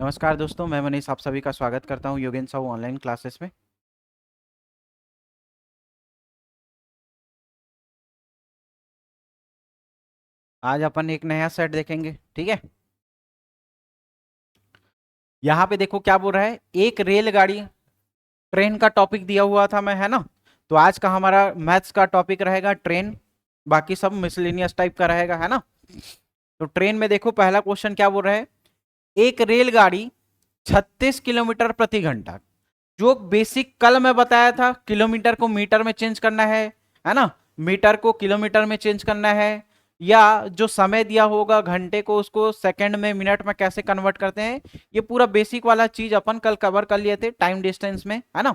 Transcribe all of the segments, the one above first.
नमस्कार दोस्तों, मैं मनीष आप सभी का स्वागत करता हूं योगेन साहू ऑनलाइन क्लासेस में। आज अपन एक नया सेट देखेंगे, ठीक है। यहाँ पे देखो क्या बोल रहा है, एक रेलगाड़ी, ट्रेन का टॉपिक दिया हुआ था मैं, है ना। तो आज का हमारा मैथ्स का टॉपिक रहेगा ट्रेन, बाकी सब मिसलेनियस टाइप का रहेगा, है ना। तो ट्रेन में देखो पहला क्वेश्चन क्या बोल रहा है, एक रेलगाड़ी 36 किलोमीटर प्रति घंटा, जो बेसिक कल मैं बताया था, किलोमीटर को मीटर में चेंज करना है ना। मीटर को किलोमीटर में चेंज करना है, या जो समय दिया होगा घंटे को, उसको सेकंड में मिनट में कैसे कन्वर्ट करते हैं, ये पूरा बेसिक वाला चीज अपन कल कवर कर लिए थे टाइम डिस्टेंस में, है ना,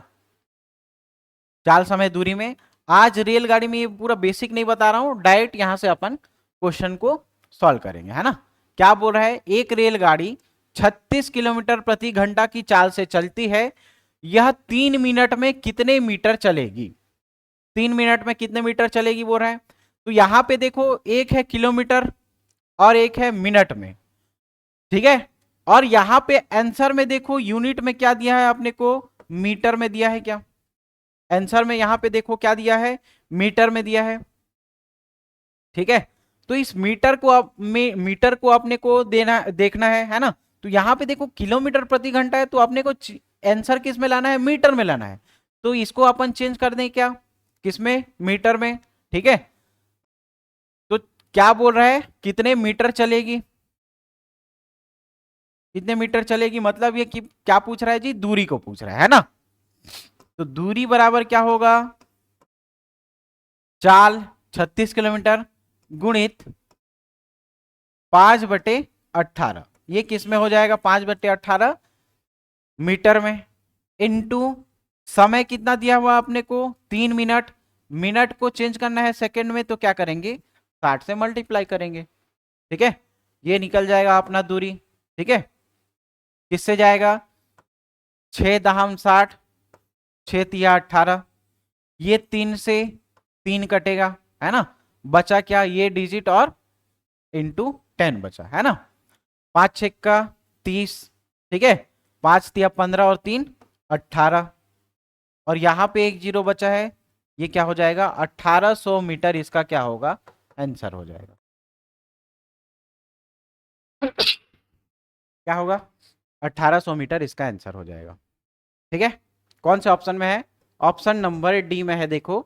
चाल समय दूरी में। आज रेलगाड़ी में ये पूरा बेसिक नहीं बता रहा हूं, डायरेक्ट यहां से अपन क्वेश्चन को सॉल्व करेंगे, है ना। क्या बोल रहा है, एक रेलगाड़ी 36 किलोमीटर प्रति घंटा की चाल से चलती है, यह 3 मिनट में कितने मीटर चलेगी। 3 मिनट में कितने मीटर चलेगी बोल रहा है। तो यहां पे देखो, एक है किलोमीटर और एक है मिनट में, ठीक है। और यहां पे आंसर में देखो यूनिट में क्या दिया है अपने को, मीटर में दिया है क्या। आंसर में यहां पे देखो क्या दिया है, मीटर में दिया है, ठीक है। तो इस मीटर को मीटर को अपने को देना देखना है ना। तो यहां पे देखो किलोमीटर प्रति घंटा है, तो अपने को आंसर किस में लाना है, मीटर में लाना है। तो इसको अपन चेंज कर दें क्या, किसमें, मीटर में, ठीक है। तो क्या बोल रहा है, कितने मीटर चलेगी, कितने मीटर चलेगी, मतलब ये क्या पूछ रहा है जी, दूरी को पूछ रहा है ना। तो दूरी बराबर क्या होगा, चाल 36 किलोमीटर गुणित 5/18, ये किस में हो जाएगा, 5/18 मीटर में, इनटू समय कितना दिया हुआ अपने को, 3 मिनट, मिनट को चेंज करना है सेकंड में, तो क्या करेंगे, 60 से मल्टीप्लाई करेंगे, ठीक है। ये निकल जाएगा अपना दूरी, ठीक है। किससे जाएगा, 6×10⁻60, 6×3=18, ये 3 से 3 कटेगा, है ना। बचा क्या, ये डिजिट और इंटू 10 बचा, है ना। 5×6=30, ठीक है। 5×3=15 और 3=18, और यहां पे एक जीरो बचा है, ये क्या हो जाएगा, 1800 मीटर इसका क्या होगा, आंसर हो जाएगा। क्या होगा, 1800 मीटर इसका आंसर हो जाएगा, ठीक है। कौन से ऑप्शन में है, ऑप्शन नंबर डी में है, देखो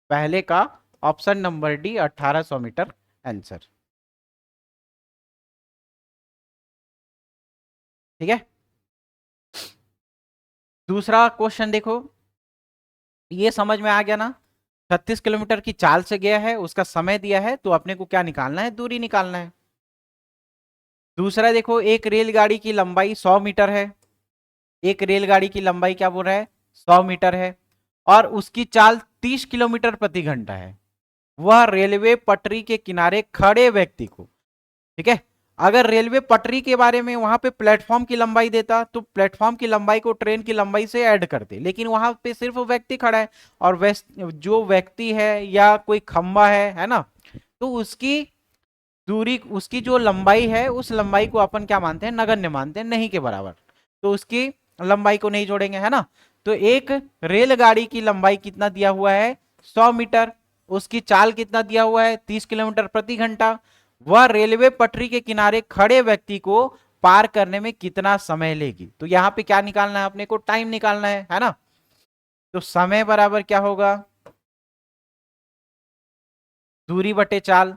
पहले का option number D, 1800 metre answer, ठीक है। दूसरा क्वेश्चन देखो, ये समझ में आ गया ना, 36 किलोमीटर की चाल से गया है, उसका समय दिया है, तो अपने को क्या निकालना है, दूरी निकालना है। दूसरा देखो, एक रेलगाड़ी की लंबाई 100 मीटर है, एक रेलगाड़ी की लंबाई क्या बोल रहा है, 100 मीटर है, और उसकी चाल 30 किलोमीटर प्रति घंटा है। वह रेलवे पटरी के किनारे खड़े व्यक्ति को, ठीक है। अगर रेलवे पटरी के बारे में वहां पे प्लेटफॉर्म की लंबाई देता, तो प्लेटफॉर्म की लंबाई को ट्रेन की लंबाई से ऐड करते, लेकिन वहां पे सिर्फ व्यक्ति खड़ा है, और जो व्यक्ति है या कोई खंबा है ना, तो उसकी दूरी, उसकी जो लंबाई है, उस लंबाई को अपन क्या मानते हैं, नगण्य मानते हैं, नहीं के बराबर, तो उसकी लंबाई को नहीं जोड़ेंगे, है ना। तो एक रेलगाड़ी की लंबाई कितना दिया हुआ है, 100 मीटर, उसकी चाल कितना दिया हुआ है, 30 किलोमीटर प्रति घंटा, वह रेलवे पटरी के किनारे खड़े व्यक्ति को पार करने में कितना समय लेगी। तो यहां पे क्या निकालना है अपने को, टाइम निकालना है ना। तो समय बराबर क्या होगा, दूरी बटे चाल,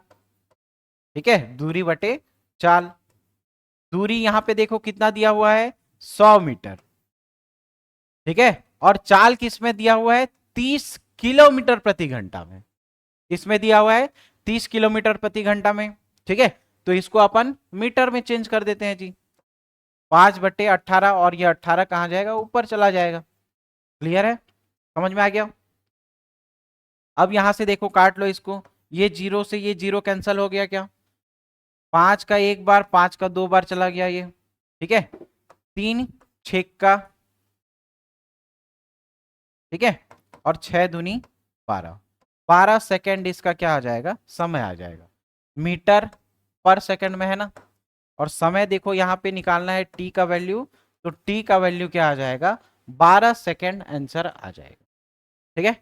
ठीक है, दूरी बटे चाल। दूरी यहां पे देखो कितना दिया हुआ है, 100 मीटर, ठीक है। और चाल किस में दिया हुआ है, 30 किलोमीटर प्रति घंटा में, इसमें दिया हुआ है 30 किलोमीटर प्रति घंटा में, ठीक है। तो इसको अपन मीटर में चेंज कर देते हैं जी, 5/18, और ये 18 कहां जाएगा, ऊपर चला जाएगा। क्लियर है, समझ में आ गया। अब यहां से देखो काट लो इसको, ये जीरो से ये जीरो कैंसिल हो गया क्या, 5 का एक बार, 5 का 2 बार चला गया ये, ठीक है। 3×6, ठीक है, और 6×2=12, 12 सेकेंड इसका क्या आ जाएगा, समय आ जाएगा, मीटर पर सेकंड में, है ना। और समय देखो यहाँ पे निकालना है टी का वैल्यू, तो टी का वैल्यू क्या आ जाएगा, 12 सेकेंड आंसर आ जाएगा। ठीक है,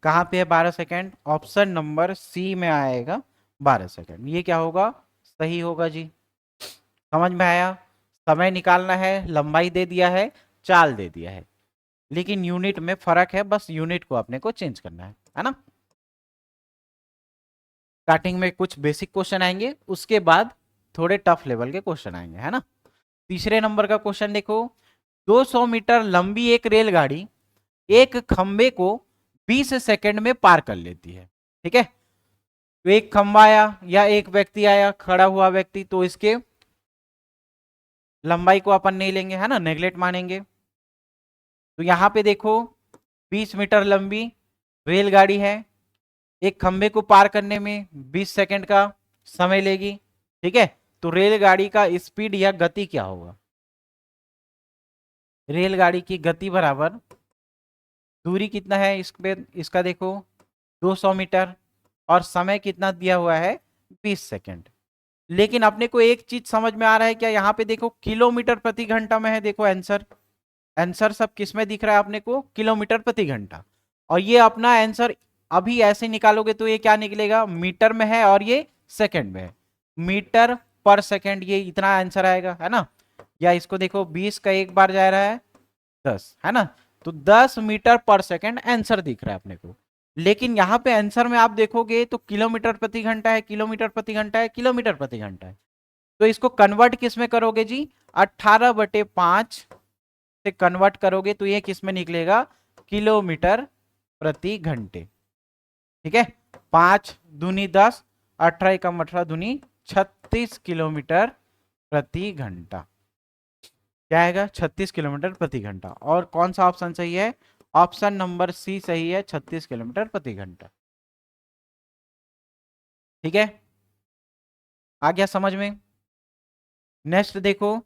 कहाँ पे है 12 सेकेंड, ऑप्शन नंबर सी में आएगा 12 सेकेंड, ये क्या होगा, सही होगा जी। समझ में आया, समय निकालना है, लंबाई दे दिया है, चाल दे दिया है, लेकिन यूनिट में फर्क है, बस यूनिट को अपने को चेंज करना है ना। स्टार्टिंग में कुछ बेसिक क्वेश्चन आएंगे, उसके बाद थोड़े टफ लेवल के क्वेश्चन आएंगे, है ना। तीसरे नंबर का क्वेश्चन देखो, 200 मीटर लंबी एक रेलगाड़ी एक खंबे को 20 सेकंड में पार कर लेती है। ठीक है, तो एक खंबा आया या एक व्यक्ति आया, खड़ा हुआ व्यक्ति, तो इसके लंबाई को अपन नहीं लेंगे, है ना, नेगलेक्ट मानेंगे। तो यहां पे देखो 20 मीटर लंबी रेलगाड़ी है, एक खंबे को पार करने में 20 सेकंड का समय लेगी। ठीक है, तो रेलगाड़ी का स्पीड या गति क्या होगा, रेलगाड़ी की गति बराबर दूरी कितना है इस पे, इसका देखो 200 मीटर, और समय कितना दिया हुआ है 20 सेकंड। लेकिन अपने को एक चीज समझ में आ रहा है क्या, यहाँ पे देखो किलोमीटर प्रति घंटा में है, देखो आंसर, आंसर सब किस में दिख रहा है अपने को, किलोमीटर प्रति घंटा। और ये अपना आंसर अभी ऐसे निकालोगे तो ये क्या निकलेगा, मीटर में है और ये सेकंड में है, मीटर पर सेकंड, ये इतना आंसर आएगा, है ना। या इसको देखो 20 का एक बार जा रहा है 10, है ना, तो 10 मीटर पर सेकंड आंसर दिख रहा है अपने को। लेकिन यहाँ पे आंसर में आप देखोगे तो किलोमीटर प्रति घंटा है, किलोमीटर प्रति घंटा है, किलोमीटर प्रति घंटा है। तो इसको कन्वर्ट किस में करोगे जी, 18/5 से कन्वर्ट करोगे तो ये किस में निकलेगा, किलोमीटर प्रति घंटे। ठीक है, 5 दूनी 10, 18 एकम 18 दूनी 36 किलोमीटर प्रति घंटा, क्या आएगा, 36 किलोमीटर प्रति घंटा। और कौन सा ऑप्शन सही है, ऑप्शन नंबर सी सही है, 36 किलोमीटर प्रति घंटा। ठीक है, आ गया समझ में। नेक्स्ट देखो,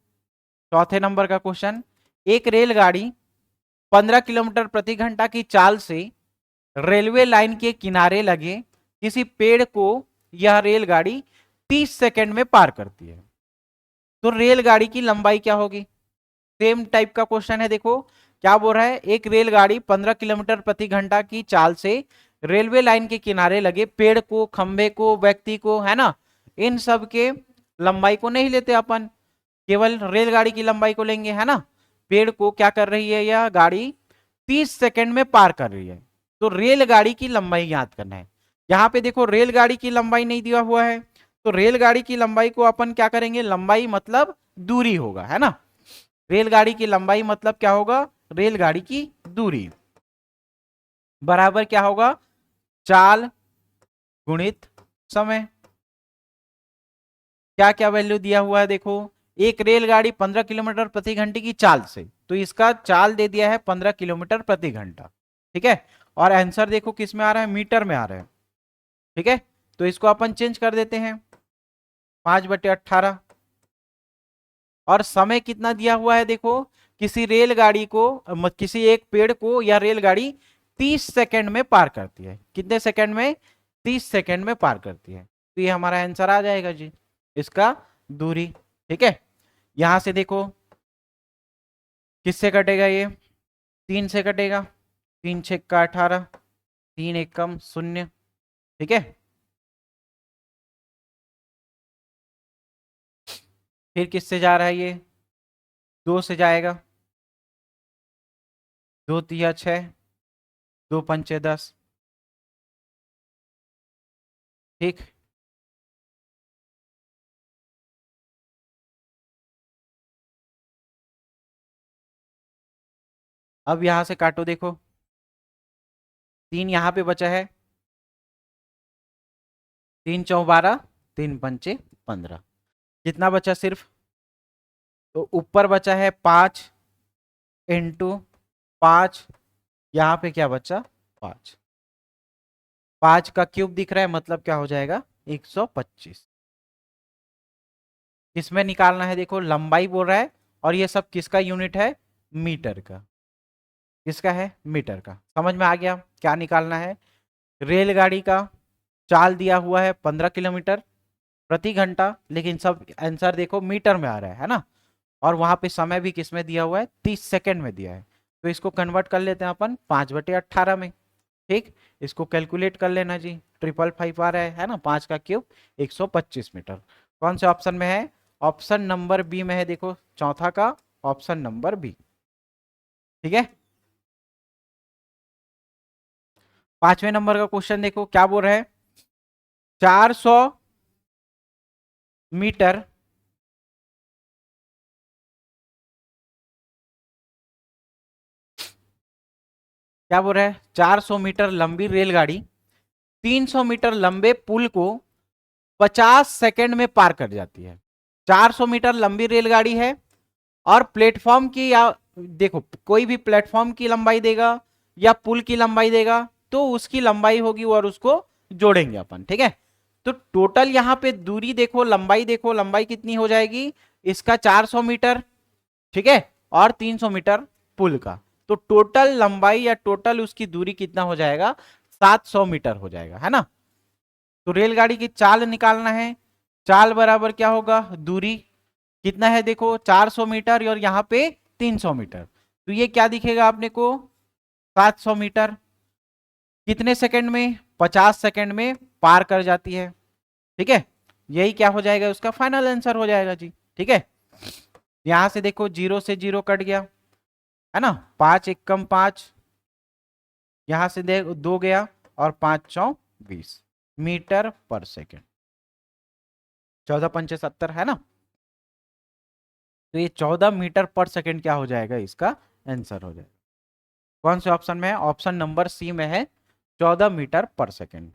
चौथे नंबर का क्वेश्चन, एक रेलगाड़ी 15 किलोमीटर प्रति घंटा की चाल से रेलवे लाइन के किनारे लगे किसी पेड़ को यह रेलगाड़ी 30 सेकंड में पार करती है, तो रेलगाड़ी की लंबाई क्या होगी। सेम टाइप का क्वेश्चन है, देखो क्या बोल रहा है, एक रेलगाड़ी 15 किलोमीटर प्रति घंटा की चाल से रेलवे लाइन के किनारे लगे पेड़ को, खंबे को, व्यक्ति को, है ना, इन सब के लंबाई को नहीं लेते अपन, केवल रेलगाड़ी की लंबाई को लेंगे, है ना। पेड़ को क्या कर रही है यह गाड़ी, 30 सेकंड में पार कर रही है, तो रेलगाड़ी की लंबाई याद करना है। यहाँ पे देखो रेलगाड़ी की लंबाई नहीं दिया हुआ है, तो रेलगाड़ी की लंबाई को अपन क्या करेंगे, लंबाई मतलब दूरी होगा, है ना, रेलगाड़ी की लंबाई मतलब क्या होगा, रेलगाड़ी की दूरी बराबर क्या होगा, चाल गुणित समय। क्या क्या वैल्यू दिया हुआ है देखो, एक रेलगाड़ी 15 किलोमीटर प्रति घंटे की चाल से, तो इसका चाल दे दिया है 15 किलोमीटर प्रति घंटा। ठीक है, और आंसर देखो किस में आ रहा है, मीटर में आ रहा है। ठीक है, तो इसको अपन चेंज कर देते हैं 5/18, और समय कितना दिया हुआ है देखो, किसी रेलगाड़ी को किसी एक पेड़ को या रेलगाड़ी 30 सेकंड में पार करती है, कितने सेकंड में, 30 सेकंड में पार करती है, तो ये हमारा आंसर आ जाएगा जी, इसका दूरी। ठीक है, यहां से देखो किससे कटेगा ये, 3 से कटेगा, 3×6 = 18, 3 एकम 0। ठीक है, फिर किससे जा रहा है ये, 2 से जाएगा, 2×3 = 6, 2×5 = 10। ठीक, अब यहां से काटो देखो, 3 यहां पे बचा है, 3×4 = 12, 3×5 = 15, कितना बचा सिर्फ, तो ऊपर बचा है 5 × 5, यहाँ पे क्या बचा 5, 5 का क्यूब दिख रहा है, मतलब क्या हो जाएगा 125। किसमें निकालना है देखो, लंबाई बोल रहा है, और ये सब किसका यूनिट है, मीटर का, किसका है, मीटर का। समझ में आ गया क्या निकालना है, रेलगाड़ी का चाल दिया हुआ है 15 किलोमीटर प्रति घंटा, लेकिन सब आंसर देखो मीटर में आ रहा है ना। और वहां पे समय भी किस में दिया हुआ है, 30 सेकंड में दिया है। तो इसको कन्वर्ट कर लेते हैं अपन 5/18 में। ठीक, इसको कैलकुलेट कर लेना जी, 555 आ रहा है ना, 5 का क्यूब 125 मीटर। कौन से ऑप्शन में है, ऑप्शन नंबर बी में है, देखो चौथा का ऑप्शन नंबर बी। ठीक है, 5वें नंबर का क्वेश्चन देखो क्या बोल रहा है, 400 मीटर क्या बोल रहा है, 400 मीटर लंबी रेलगाड़ी 300 मीटर लंबे पुल को 50 सेकंड में पार कर जाती है। 400 मीटर लंबी रेलगाड़ी है और प्लेटफॉर्म की, या देखो कोई भी प्लेटफॉर्म की लंबाई देगा या पुल की लंबाई देगा, तो उसकी लंबाई होगी और उसको जोड़ेंगे अपन। ठीक है, तो टोटल यहां पे दूरी देखो, लंबाई देखो, लंबाई कितनी हो जाएगी इसका, 400 मीटर। ठीक है, और 300 मीटर पुल का, तो टोटल लंबाई या टोटल उसकी दूरी कितना हो जाएगा, 700 मीटर हो जाएगा, है ना। तो रेलगाड़ी की चाल निकालना है, चाल बराबर क्या होगा, दूरी कितना है देखो 400 मीटर और यहाँ पे 300 मीटर, तो ये क्या दिखेगा आपने को, 700 मीटर कितने सेकंड में, 50 सेकंड में पार कर जाती है। ठीक है, यही क्या हो जाएगा, उसका फाइनल आंसर हो जाएगा जी। ठीक है, यहां से देखो 0 से 0 कट गया, है ना, 5 एक कम 5, यहां से देख 2 गया, और 5 × 4 = 20 मीटर पर सेकेंड, 14×5 = 70, है ना। तो ये 14 मीटर पर सेकेंड क्या हो जाएगा, इसका आंसर हो जाएगा। कौन से ऑप्शन में है, ऑप्शन नंबर सी में है, 14 मीटर पर सेकेंड।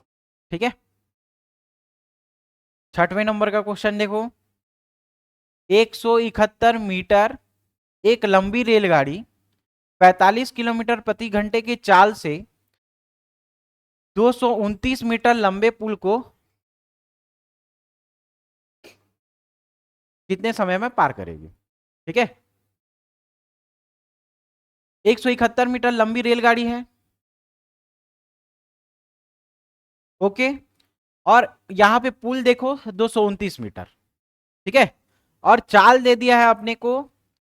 ठीक है, 6वें नंबर का क्वेश्चन देखो, 171 मीटर एक लंबी रेलगाड़ी 45 किलोमीटर प्रति घंटे की चाल से 229 मीटर लंबे पुल को कितने समय में पार करेगी। ठीक है, 171 मीटर लंबी रेलगाड़ी है, ओके, और यहां पे पुल देखो 229 मीटर। ठीक है, और चाल दे दिया है अपने को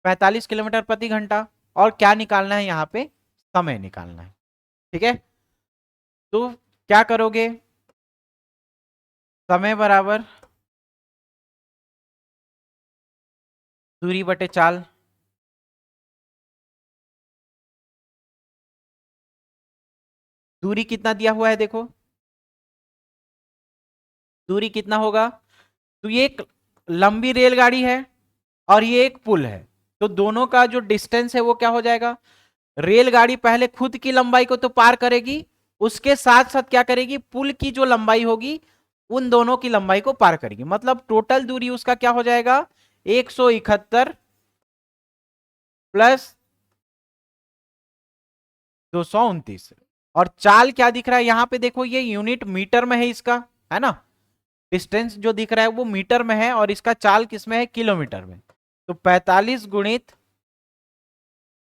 45 किलोमीटर प्रति घंटा, और क्या निकालना है यहाँ पे, समय निकालना है। ठीक है, तो क्या करोगे, समय बराबर दूरी बटे चाल, दूरी कितना दिया हुआ है देखो, दूरी कितना होगा, तो ये एक लंबी रेलगाड़ी है और ये एक पुल है, तो दोनों का जो डिस्टेंस है वो क्या हो जाएगा, रेलगाड़ी पहले खुद की लंबाई को तो पार करेगी, उसके साथ साथ क्या करेगी, पुल की जो लंबाई होगी उन दोनों की लंबाई को पार करेगी, मतलब टोटल दूरी उसका क्या हो जाएगा, 171 प्लस 229। और चाल क्या दिख रहा है यहाँ पे देखो, ये यूनिट मीटर में है इसका, है ना, डिस्टेंस जो दिख रहा है वो मीटर में है, और इसका चाल किस में है, किलोमीटर में। तो 45 ×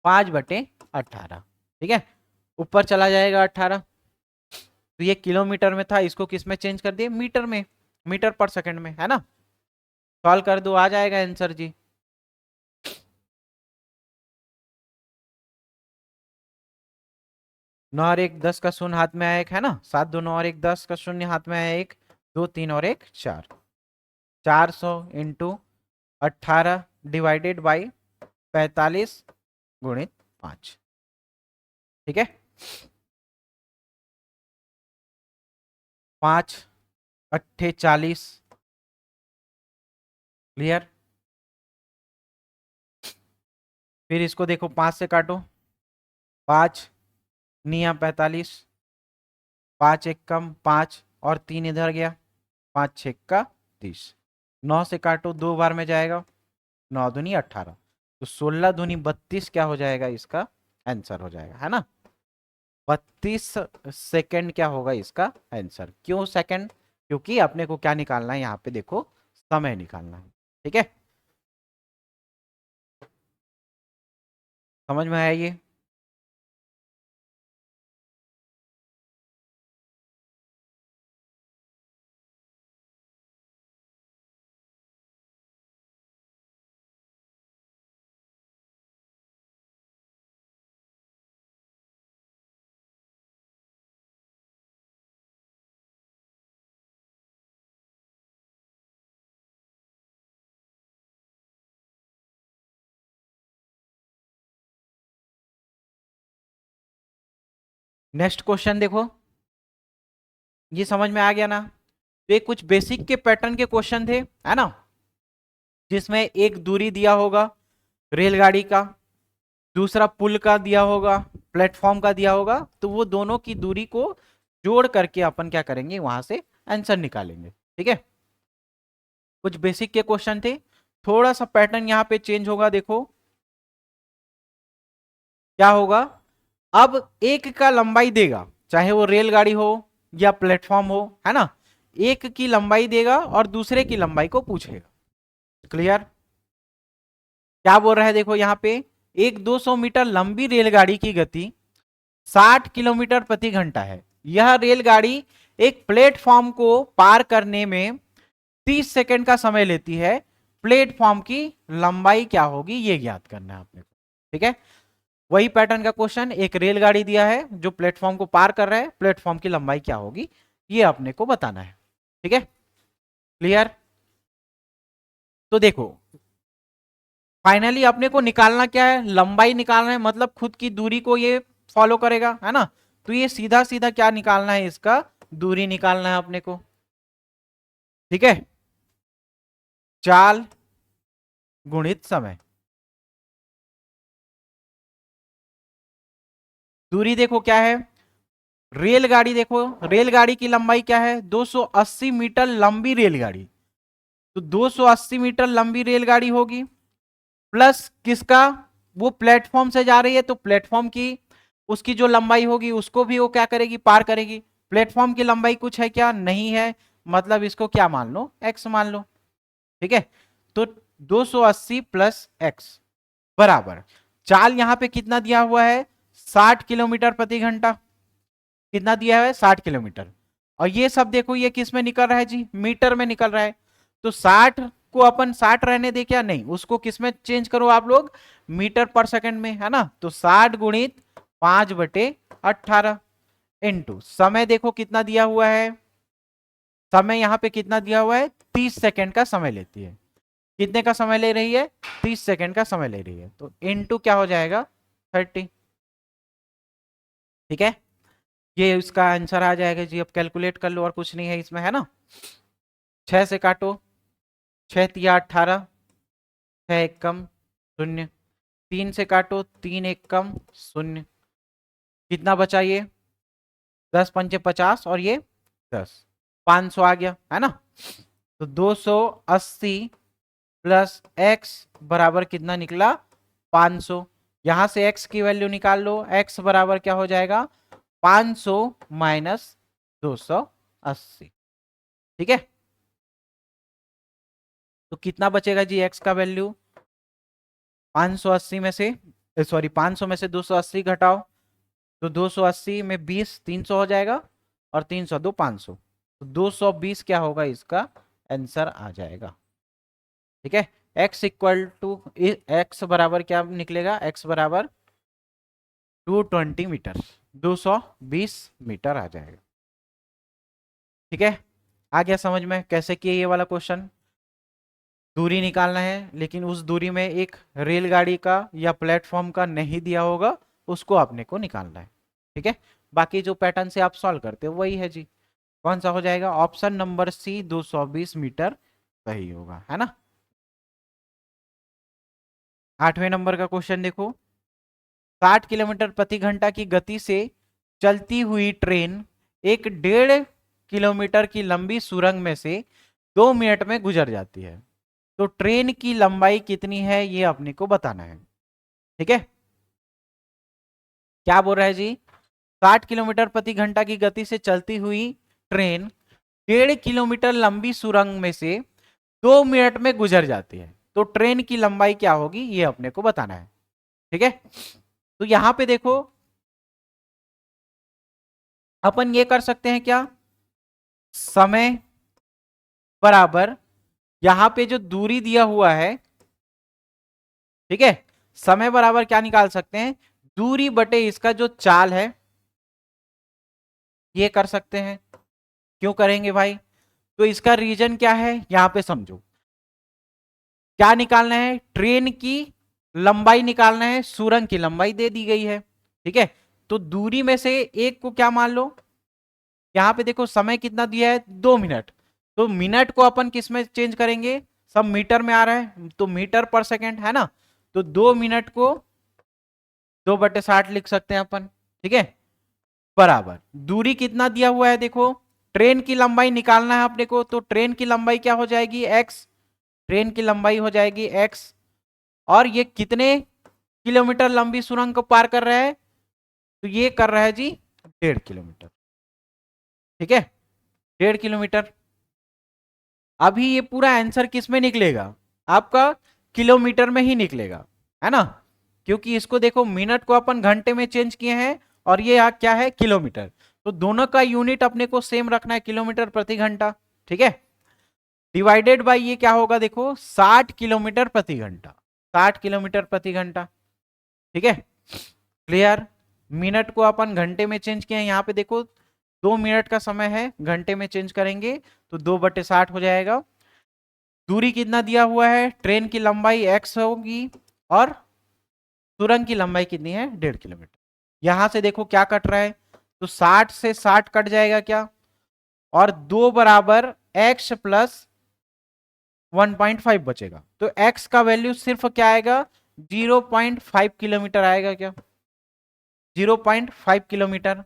5/18। ठीक है, ऊपर चला जाएगा 18, तो ये किलोमीटर में था, इसको किस में चेंज कर दिए, मीटर में, मीटर पर सेकंड में, है ना। सॉल्व कर दो, आ जाएगा आंसर जी। 9 और 1 10 का शून्य हाथ में आया एक, है ना, 7 2 9 और 1 10 का शून्य हाथ में आया एक, 2 3 और 1 4, 400 × 18 डिवाइडेड बाई 45 × 5। ठीक है, 5 × 8 = 40, क्लियर। फिर इसको देखो 5 से काटो, 5 × 9 = 45, 5 1 कम 5 और 3 इधर गया, 5 6 × 30, 9 से काटो 2 बार में जाएगा, 9 दूनी 18, तो 16 दूनी 32 क्या हो जाएगा, इसका आंसर हो जाएगा, है ना। 32 सेकंड क्या होगा इसका आंसर, क्यों सेकंड, क्योंकि अपने को क्या निकालना है यहाँ पे देखो, समय निकालना है। ठीक है, समझ में आया ये। नेक्स्ट क्वेश्चन देखो, ये समझ में आ गया ना। तो ये कुछ बेसिक के पैटर्न के क्वेश्चन थे, है ना, जिसमें एक दूरी दिया होगा रेलगाड़ी का, दूसरा पुल का दिया होगा, प्लेटफॉर्म का दिया होगा, तो वो दोनों की दूरी को जोड़ करके अपन क्या करेंगे, वहां से आंसर निकालेंगे। ठीक है, कुछ बेसिक के क्वेश्चन थे। थोड़ा सा पैटर्न यहाँ पे चेंज होगा, देखो क्या होगा। अब एक का लंबाई देगा, चाहे वो रेलगाड़ी हो या प्लेटफॉर्म हो, है ना, एक की लंबाई देगा और दूसरे की लंबाई को पूछेगा। क्लियर? क्या बोल रहा है देखो यहाँ पे, एक 200 मीटर लंबी रेलगाड़ी की गति 60 किलोमीटर प्रति घंटा है। यह रेलगाड़ी एक प्लेटफॉर्म को पार करने में 30 सेकंड का समय लेती है। प्लेटफॉर्म की लंबाई क्या होगी, ये ज्ञात करना है आपने को। ठीक है, वही पैटर्न का क्वेश्चन, एक रेलगाड़ी दिया है जो प्लेटफॉर्म को पार कर रहा है, प्लेटफॉर्म की लंबाई क्या होगी, ये अपने को बताना है। ठीक है, क्लियर? तो देखो फाइनली अपने को निकालना क्या है, लंबाई निकालना है, मतलब खुद की दूरी को ये फॉलो करेगा, है ना। तो ये सीधा सीधा क्या निकालना है, इसका दूरी निकालना है अपने को। ठीक है, चाल गुणित समय। दूरी देखो क्या है, रेलगाड़ी देखो, रेलगाड़ी की लंबाई क्या है, 280 मीटर लंबी रेलगाड़ी। तो 280 मीटर लंबी रेलगाड़ी होगी, प्लस किसका, वो प्लेटफॉर्म से जा रही है तो प्लेटफॉर्म की उसकी जो लंबाई होगी उसको भी वो क्या करेगी, पार करेगी। प्लेटफॉर्म की लंबाई कुछ है क्या, नहीं है, मतलब इसको क्या मान लो, एक्स मान लो। ठीक है, तो 280 प्लस एक्स बराबर, चाल यहां पे कितना दिया हुआ है, 60 किलोमीटर प्रति घंटा। कितना दिया है, 60 किलोमीटर। और ये सब देखो ये किस में निकल रहा है जी, मीटर में निकल रहा है। तो 60 को अपन 60 रहने दे क्या, नहीं, उसको किस में चेंज करो आप लोग, मीटर पर सेकंड में, है ना। तो 60 गुणित 5/18 इंटू समय, देखो कितना दिया हुआ है, समय यहां पे कितना दिया हुआ है, 30 सेकंड का समय लेती है। कितने का समय ले रही है, 30 सेकंड का समय ले रही है, तो इंटू क्या हो जाएगा, 30। ठीक है, ये इसका आंसर आ जाएगा जी। अब कैलकुलेट कर लो, और कुछ नहीं है इसमें, है ना। 6 से काटो, 6 तिया 18, 6 एक कम 0, 3 से काटो, 3 एक कम 0, कितना बचा ये, 10 पंचे 50 और ये 10, 500 आ गया, है ना। तो 280 प्लस एक्स बराबर कितना निकला, 500। यहां से x की वैल्यू निकाल लो, x बराबर क्या हो जाएगा, 500 माइनस 280। ठीक है, तो कितना बचेगा जी x का वैल्यू, 580 में से, सॉरी 500 में से 280 घटाओ, तो 280 में 20 300 हो जाएगा, और 300 दो 500, तो 220 क्या होगा, इसका आंसर आ जाएगा। ठीक है, x इक्वल टू, x बराबर क्या निकलेगा, x बराबर 220 मीटर, 220 मीटर आ जाएगा। ठीक है, आ गया समझ में कैसे किए ये वाला क्वेश्चन। दूरी निकालना है, लेकिन उस दूरी में एक रेलगाड़ी का या प्लेटफॉर्म का नहीं दिया होगा, उसको आपने को निकालना है। ठीक है, बाकी जो पैटर्न से आप सॉल्व करते हो वही है जी। कौन सा हो जाएगा, ऑप्शन नंबर सी 220 मीटर सही होगा, है ना। 8वें नंबर का क्वेश्चन देखो, 60 किलोमीटर प्रति घंटा की गति से चलती हुई ट्रेन एक 1.5 किलोमीटर की लंबी सुरंग में से 2 मिनट में गुजर जाती है। तो ट्रेन की लंबाई कितनी है, ये अपने को बताना है। ठीक है, क्या बोल रहा है जी, 60 किलोमीटर प्रति घंटा की गति से चलती हुई ट्रेन 1.5 किलोमीटर लंबी सुरंग में से 2 मिनट में गुजर जाती है। तो ट्रेन की लंबाई क्या होगी, ये अपने को बताना है। ठीक है, तो यहां पे देखो अपन ये कर सकते हैं क्या, समय बराबर यहां पे जो दूरी दिया हुआ है, ठीक है, समय बराबर क्या निकाल सकते हैं, दूरी बटे इसका जो चाल है, ये कर सकते हैं। क्यों करेंगे भाई, तो इसका रीजन क्या है, यहां पे समझो। क्या निकालना है, ट्रेन की लंबाई निकालना है, सुरंग की लंबाई दे दी गई है। ठीक है, तो दूरी में से एक को क्या मान लो, यहाँ पे देखो समय कितना दिया है 2 मिनट, तो मिनट को अपन किस में चेंज करेंगे, सब मीटर में आ रहा है तो मीटर पर सेकेंड है ना, तो 2 मिनट को 2/60 लिख सकते हैं अपन, ठीक है। बराबर दूरी कितना दिया हुआ है देखो, ट्रेन की लंबाई निकालना है अपने को, तो ट्रेन की लंबाई क्या हो जाएगी x, ट्रेन की लंबाई हो जाएगी x, और ये कितने किलोमीटर लंबी सुरंग को पार कर रहा है, तो ये कर रहा है जी 1.5 किलोमीटर, ठीक है 1.5 किलोमीटर। अभी ये पूरा आंसर किस में निकलेगा, आपका किलोमीटर में ही निकलेगा, है ना, क्योंकि इसको देखो मिनट को अपन घंटे में चेंज किए हैं और ये क्या है किलोमीटर, तो दोनों का यूनिट अपने को सेम रखना है किलोमीटर प्रति घंटा, ठीक है। डिवाइडेड बाय ये क्या होगा देखो 60 किलोमीटर प्रति घंटा, 60 किलोमीटर प्रति घंटा, ठीक है क्लियर। मिनट को अपन घंटे में चेंज किए हैं, यहाँ पे देखो 2 मिनट का समय है, घंटे में चेंज करेंगे तो 2/60 हो जाएगा। दूरी कितना दिया हुआ है, ट्रेन की लंबाई x होगी और सुरंग की लंबाई कितनी है 1.5 किलोमीटर। यहां से देखो क्या कट रहा है, तो 60 से 60 कट जाएगा क्या, और 2 बराबर x प्लस 1.5 बचेगा, तो x का वैल्यू सिर्फ क्या आएगा 0.5 किलोमीटर आएगा क्या, 0.5 किलोमीटर।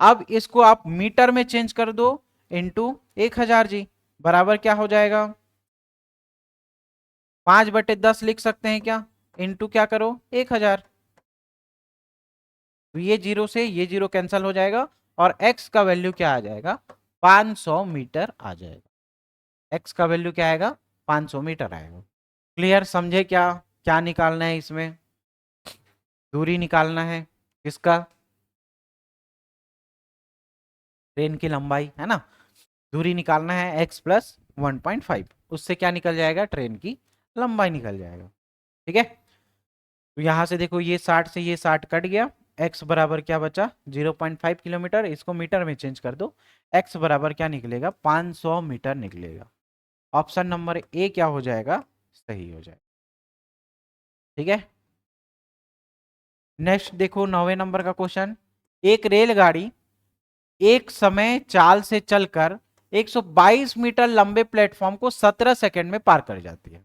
अब इसको आप मीटर में चेंज कर दो इंटू 1000 जी, बराबर क्या हो जाएगा 5/10 लिख सकते हैं क्या, इंटू क्या करो 1000, तो ये जीरो से ये जीरो कैंसिल हो जाएगा और x का वैल्यू क्या आ जाएगा 500 मीटर आ जाएगा, x का वैल्यू क्या आएगा 500 मीटर आएगा। क्लियर, समझे क्या क्या निकालना है इसमें, दूरी निकालना है किसका, ट्रेन की लंबाई है ना, दूरी निकालना है x प्लस 1.5, उससे क्या निकल जाएगा ट्रेन की लंबाई निकल जाएगा, ठीक है। तो यहां से देखो ये 60 से ये 60 कट गया, x बराबर क्या बचा 0.5 किलोमीटर, इसको मीटर में चेंज कर दो, x बराबर क्या निकलेगा 500 मीटर निकलेगा। ऑप्शन नंबर ए क्या हो जाएगा सही हो जाएगा, ठीक है। नेक्स्ट देखो 9वें नंबर का क्वेश्चन, एक रेलगाड़ी एक समय चाल से चलकर 122 मीटर लंबे प्लेटफॉर्म को 17 सेकंड में पार कर जाती है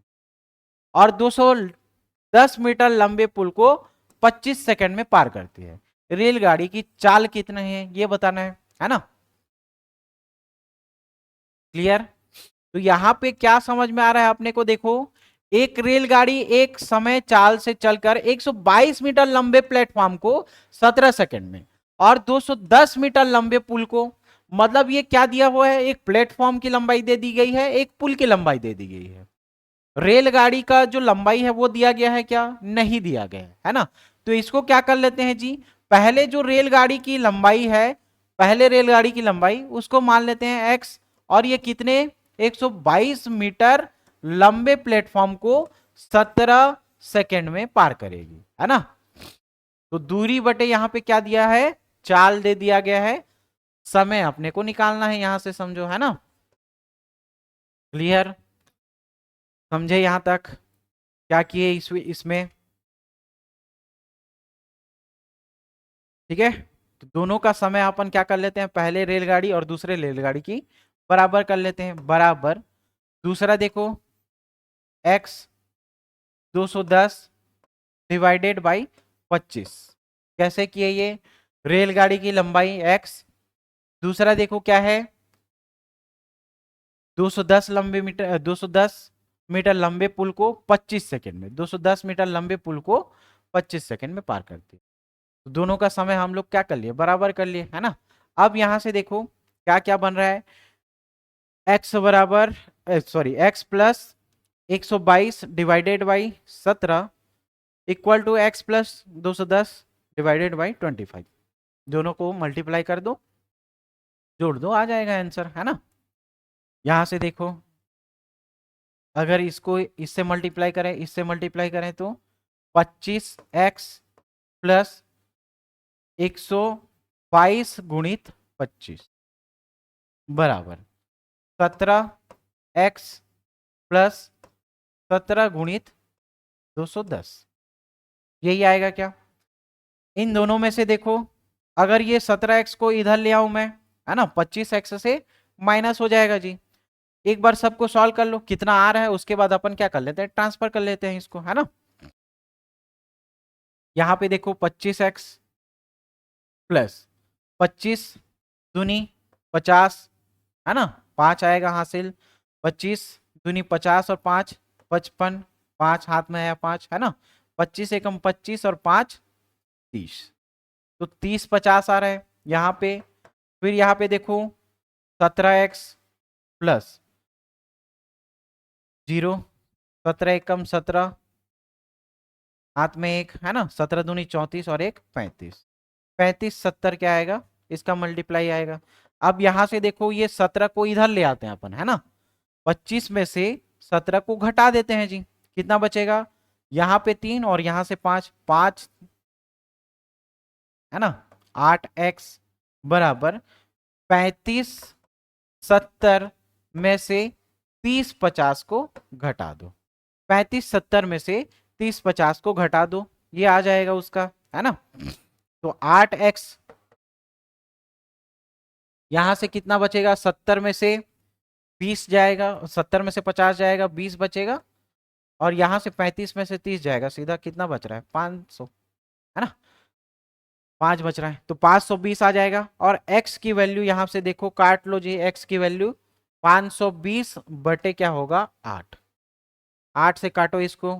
और 210 मीटर लंबे पुल को 25 सेकंड में पार करती है, रेलगाड़ी की चाल कितने है ये बताना है ना, क्लियर। तो यहां पे क्या समझ में आ रहा है अपने को देखो, एक रेलगाड़ी एक समय चाल से चलकर 122 मीटर लंबे प्लेटफॉर्म को 17 सेकंड में और 210 मीटर लंबे पुल को, मतलब ये क्या दिया हुआ है, एक प्लेटफॉर्म की लंबाई दे दी गई है, एक पुल की लंबाई दे दी गई है, रेलगाड़ी का जो लंबाई है वो दिया गया है क्या, नहीं दिया गया है ना। तो इसको क्या कर लेते हैं जी, पहले जो रेलगाड़ी की लंबाई है, पहले रेलगाड़ी की लंबाई उसको मान लेते हैं x, और ये कितने 122 मीटर लंबे प्लेटफॉर्म को 17 सेकंड में पार करेगी, है ना। तो दूरी बटे यहां पे क्या दिया है चाल दे दिया गया है, समय अपने को निकालना है यहां से, समझो है ना, क्लियर, समझे यहां तक क्या किए इसमें, ठीक है। तो दोनों का समय अपन क्या कर लेते हैं, पहले रेलगाड़ी और दूसरे रेलगाड़ी की बराबर कर लेते हैं, बराबर दूसरा देखो x 210 डिवाइडेड बाई 25, कैसे किए ये, रेलगाड़ी की लंबाई x, दूसरा देखो क्या है 210 लंबे मीटर 210 मीटर लंबे पुल को 25 सेकंड में, 210 मीटर लंबे पुल को 25 सेकंड में पार करती है, तो दोनों का समय हम लोग क्या कर लिए बराबर कर लिए, है ना। अब यहां से देखो क्या क्या बन रहा है, x बराबर sorry x plus 122 divided by 17 equal to x plus 210 divided by 25, दोनों को मल्टीप्लाई कर दो जोड़ दो आ जाएगा आंसर, है ना। यहां से देखो अगर इसको इससे मल्टीप्लाई करें तो 25x प्लस 122 गुणित 25 बराबर 17x प्लस 17 गुणित 210, यही आएगा क्या, इन दोनों में से देखो अगर ये 17x को इधर ले आऊं मैं, है ना, 25x से माइनस हो जाएगा जी। एक बार सबको सॉल्व कर लो कितना आ रहा है, उसके बाद अपन क्या कर लेते हैं, ट्रांसफर कर लेते हैं इसको, है ना। यहाँ पे देखो 25x प्लस 25 दूनी 50, है ना, 5 आएगा हासिल। 25 दूनी 50 और 5 55, 5 हाथ में आया 5, है ना। 25 एकम 25 और 5 30, तो 30 50 आ रहा है यहाँ पे। फिर यहाँ पे देखो 17x प्लस 0, 17 एकम 17, हाथ में एक, है ना, 17 दूनी 34 और एक 35, 35 70 क्या आएगा, इसका मल्टीप्लाई आएगा। अब यहां से देखो ये 17 को इधर ले आते हैं अपन, है ना, 25 में से 17 को घटा देते हैं जी, कितना बचेगा, यहाँ पे 3 और यहां से 5, 5, है ना, 8x बराबर 35 70 में से 30 50 को घटा दो, 35 70 में से 30 50 को घटा दो, ये आ जाएगा उसका, है ना। तो 8x यहां से कितना बचेगा, 70 में से 20 जाएगा, 70 में से 50 जाएगा, 20 बचेगा, और यहां से 35 में से 30 जाएगा, सीधा कितना बच रहा है, 500, है ना, 5 बच रहा है, तो 520 आ जाएगा। और x की वैल्यू यहां से देखो, काट लो जी, x की वैल्यू 520 बटे क्या होगा, 8, 8 से काटो इसको,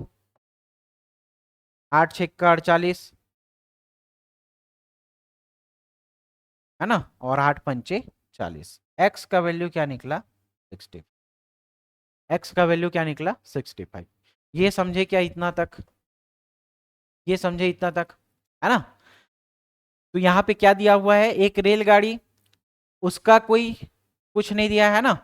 8 छक्का 48, है ना, और 8 पंचे 40, x का वैल्यू क्या निकला, 60, x का वैल्यू क्या निकला, 65। ये समझे क्या इतना तक, ये समझे इतना तक, है ना। तो यहाँ पे क्या दिया हुआ है, एक रेलगाड़ी, उसका कोई कुछ नहीं दिया है ना,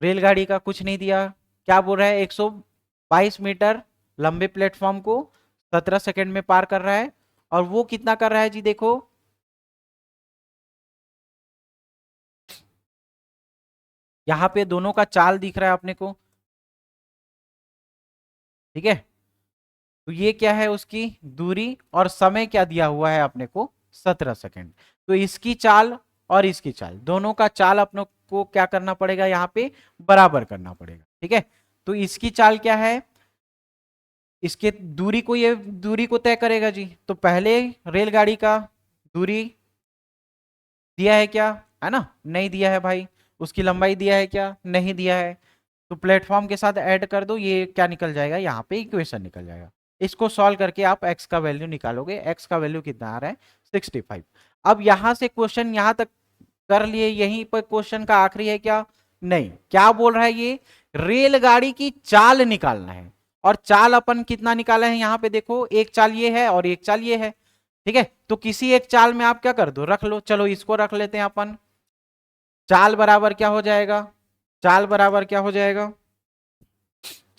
रेलगाड़ी का कुछ नहीं दिया, क्या बोल रहा है, 122 मीटर लंबे प्लेटफॉर्म को 17 सेकंड में पार कर रहा है, और वो कितना कर रहा है जी, देखो यहाँ पे दोनों का चाल दिख रहा है अपने को, ठीक है। तो ये क्या है, उसकी दूरी, और समय क्या दिया हुआ है अपने को, 17 सेकंड। तो इसकी चाल और इसकी चाल, दोनों का चाल अपने को क्या करना पड़ेगा, यहाँ पे बराबर करना पड़ेगा, ठीक है। तो इसकी चाल क्या है, इसके दूरी को, ये दूरी को तय करेगा जी। तो पहले रेलगाड़ी का दूरी दिया है क्या, है ना, नहीं दिया है भाई। उसकी लंबाई दिया है क्या, नहीं दिया है। तो प्लेटफॉर्म के साथ ऐड कर दो, ये क्या निकल जाएगा, यहाँ पे इक्वेशन निकल जाएगा। इसको सॉल्व करके आप x का वैल्यू निकालोगे, x का वैल्यू कितना आ रहा है, 65। अब यहां से क्वेश्चन यहां तक कर लिए, यहीं पर क्वेश्चन का आखिरी है क्या, नहीं, क्या बोल रहा है ये, रेलगाड़ी की चाल निकालना है। और चाल अपन कितना निकाला है, यहाँ पे देखो एक चाल ये है और एक चाल ये है, ठीक है। तो किसी एक चाल में आप क्या कर दो, रख लो, चलो इसको रख लेते हैं अपन। चाल बराबर क्या हो जाएगा, चाल बराबर क्या हो जाएगा,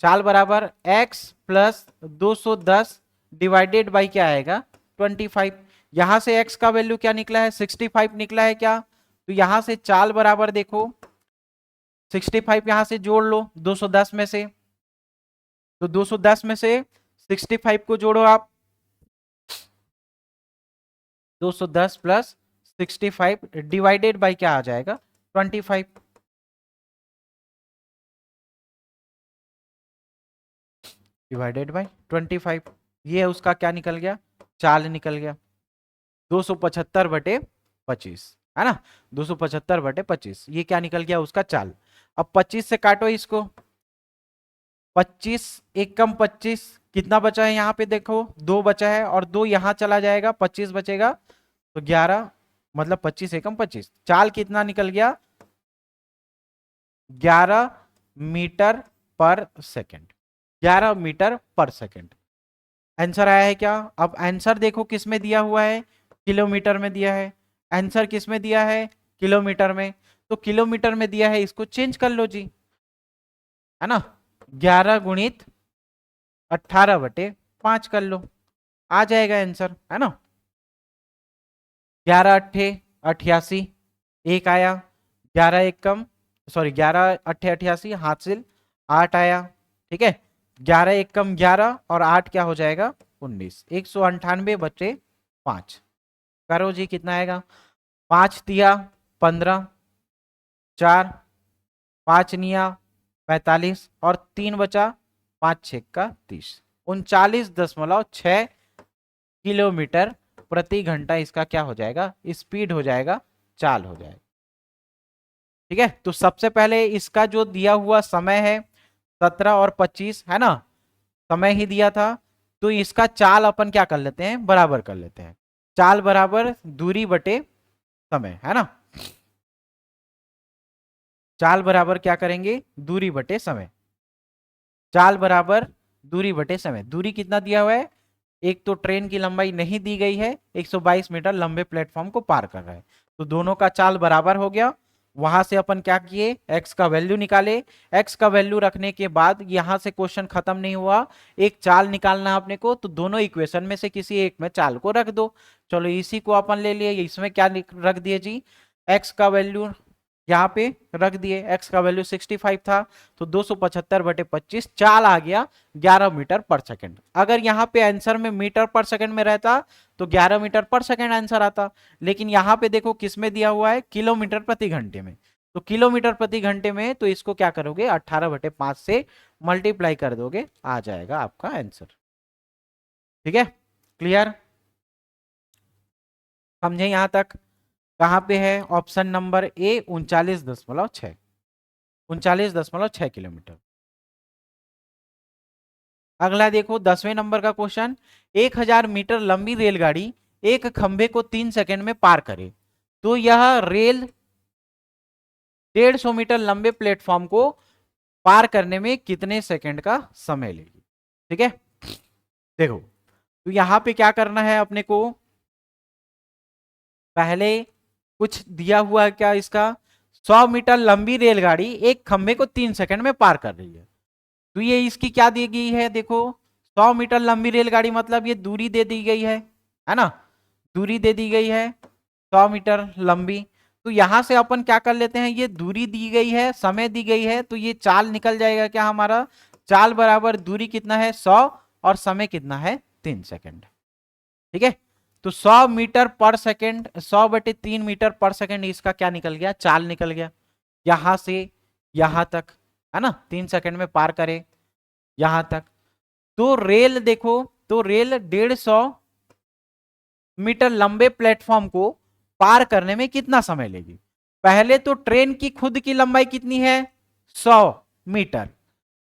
चाल बराबर x प्लस 210 डिवाइडेड बाई क्या आएगा, 25। यहां से x का वैल्यू क्या निकला है, 65 निकला है क्या। तो यहां से चाल बराबर देखो 65, यहां से जोड़ लो 210 में से, तो 210 में से 65 को जोड़ो आप, 210 प्लस 65 डिवाइडेड बाई क्या आ जाएगा, 25, डिवाइडेड बाई 25। ये उसका क्या निकल गया, चाल निकल गया, 275 बटे 25, है ना, 275 बटे 25, ये क्या निकल गया, उसका चाल। अब 25 से काटो इसको, 25 एक कम 25, कितना बचा है यहाँ पे देखो, 2 बचा है, और 2 यहाँ चला जाएगा, 25 बचेगा, तो 11, मतलब 25 एकम 25, चाल कितना निकल गया, 11 मीटर पर सेकेंड, 11 मीटर पर सेकेंड आंसर आया है क्या। अब आंसर देखो किस में दिया हुआ है, किलोमीटर में दिया है, आंसर किस में दिया है, किलोमीटर में। तो किलोमीटर में दिया है, इसको चेंज कर लो जी, है ना, 11 गुणित 18 बटे 5 कर लो, आ जाएगा आंसर, है ना। 11 अट्ठे 88, एक आया, 11 एक कम, सॉरी 11 अट्ठे 88, हासिल 8 आया, ठीक है। 11 एक कम 11 और 8 क्या हो जाएगा, 19, 198 बटे 5 करो जी, कितना आएगा? 5 तिया 15, 4, 5 निया 45 और 3 बचा, 5 6 का 30, 39.6 किलोमीटर प्रति घंटा इसका क्या हो जाएगा? स्पीड हो जाएगा, चाल हो जाएगा। ठीक है, तो सबसे पहले इसका जो दिया हुआ समय है 17 और 25 है ना, समय ही दिया था, तो इसका चाल अपन क्या कर लेते हैं? बराबर कर लेते हैं। चाल बराबर दूरी बटे समय, है ना। चाल बराबर क्या करेंगे? दूरी बटे समय। चाल बराबर दूरी बटे समय। दूरी कितना दिया हुआ है? एक तो ट्रेन की लंबाई नहीं दी गई है, 122 मीटर लंबे प्लेटफॉर्म को पार कर रहा है, तो दोनों का चाल बराबर हो गया। वहां से अपन क्या किए? x का वैल्यू निकाले। x का वैल्यू रखने के बाद यहां से क्वेश्चन खत्म नहीं हुआ, एक चाल निकालना है अपने को, तो दोनों इक्वेशन में से किसी एक में चाल को रख दो। चलो इसी को अपन ले लिए, इसमें क्या रख दिए जी? x का वैल्यू यहाँ पे रख दिए। x का वैल्यू 65 था, तो 275/25 चाल आ गया 11 मीटर पर सेकंड। अगर यहाँ पे आंसर में मीटर पर सेकंड में रहता तो 11 मीटर पर सेकंड आंसर आता, लेकिन यहाँ पे देखो किस में दिया हुआ है? किलोमीटर प्रति घंटे में। तो किलोमीटर प्रति घंटे में, तो इसको क्या करोगे? 18/5 से मल्टीप्लाई कर दोगे, आ जाएगा आपका आंसर। ठीक है, क्लियर? समझे यहां तक? कहां पे है? Option number A 39.6, 39.6 kilometre. अगला देखो 10वें नंबर का क्वेश्चन। 1000 मीटर लंबी रेलगाड़ी एक खंभे को 3 सेकंड में पार करे, तो यह रेल 150 मीटर लंबे प्लेटफॉर्म को पार करने में कितने सेकंड का समय लेगी? ठीक है, देखो तो यहां पे क्या करना है अपने को? पहले कुछ दिया हुआ है क्या इसका? 100 मीटर लंबी रेलगाड़ी एक खंभे को 3 सेकंड में पार कर रही है, तो ये इसकी क्या दी गई है? देखो 100 मीटर लंबी रेलगाड़ी मतलब ये दूरी दे दी गई है ना, दूरी दे दी गई है 100 मीटर लंबी। तो यहां से अपन क्या कर लेते हैं? ये दूरी दी गई है, समय दी गई है, तो ये चाल निकल जाएगा क्या हमारा? चाल बराबर दूरी कितना है? 100 और समय कितना है? 3 सेकंड। ठीक है, तो 100 मीटर पर सेकंड, 100/3 मीटर पर सेकंड, इसका क्या निकल गया? चाल निकल गया। यहां से यहां तक है ना, 3 सेकंड में पार करे यहां तक। तो रेल देखो, तो रेल 150 मीटर लंबे प्लेटफॉर्म को पार करने में कितना समय लेगी? पहले तो ट्रेन की खुद की लंबाई कितनी है? 100 मीटर,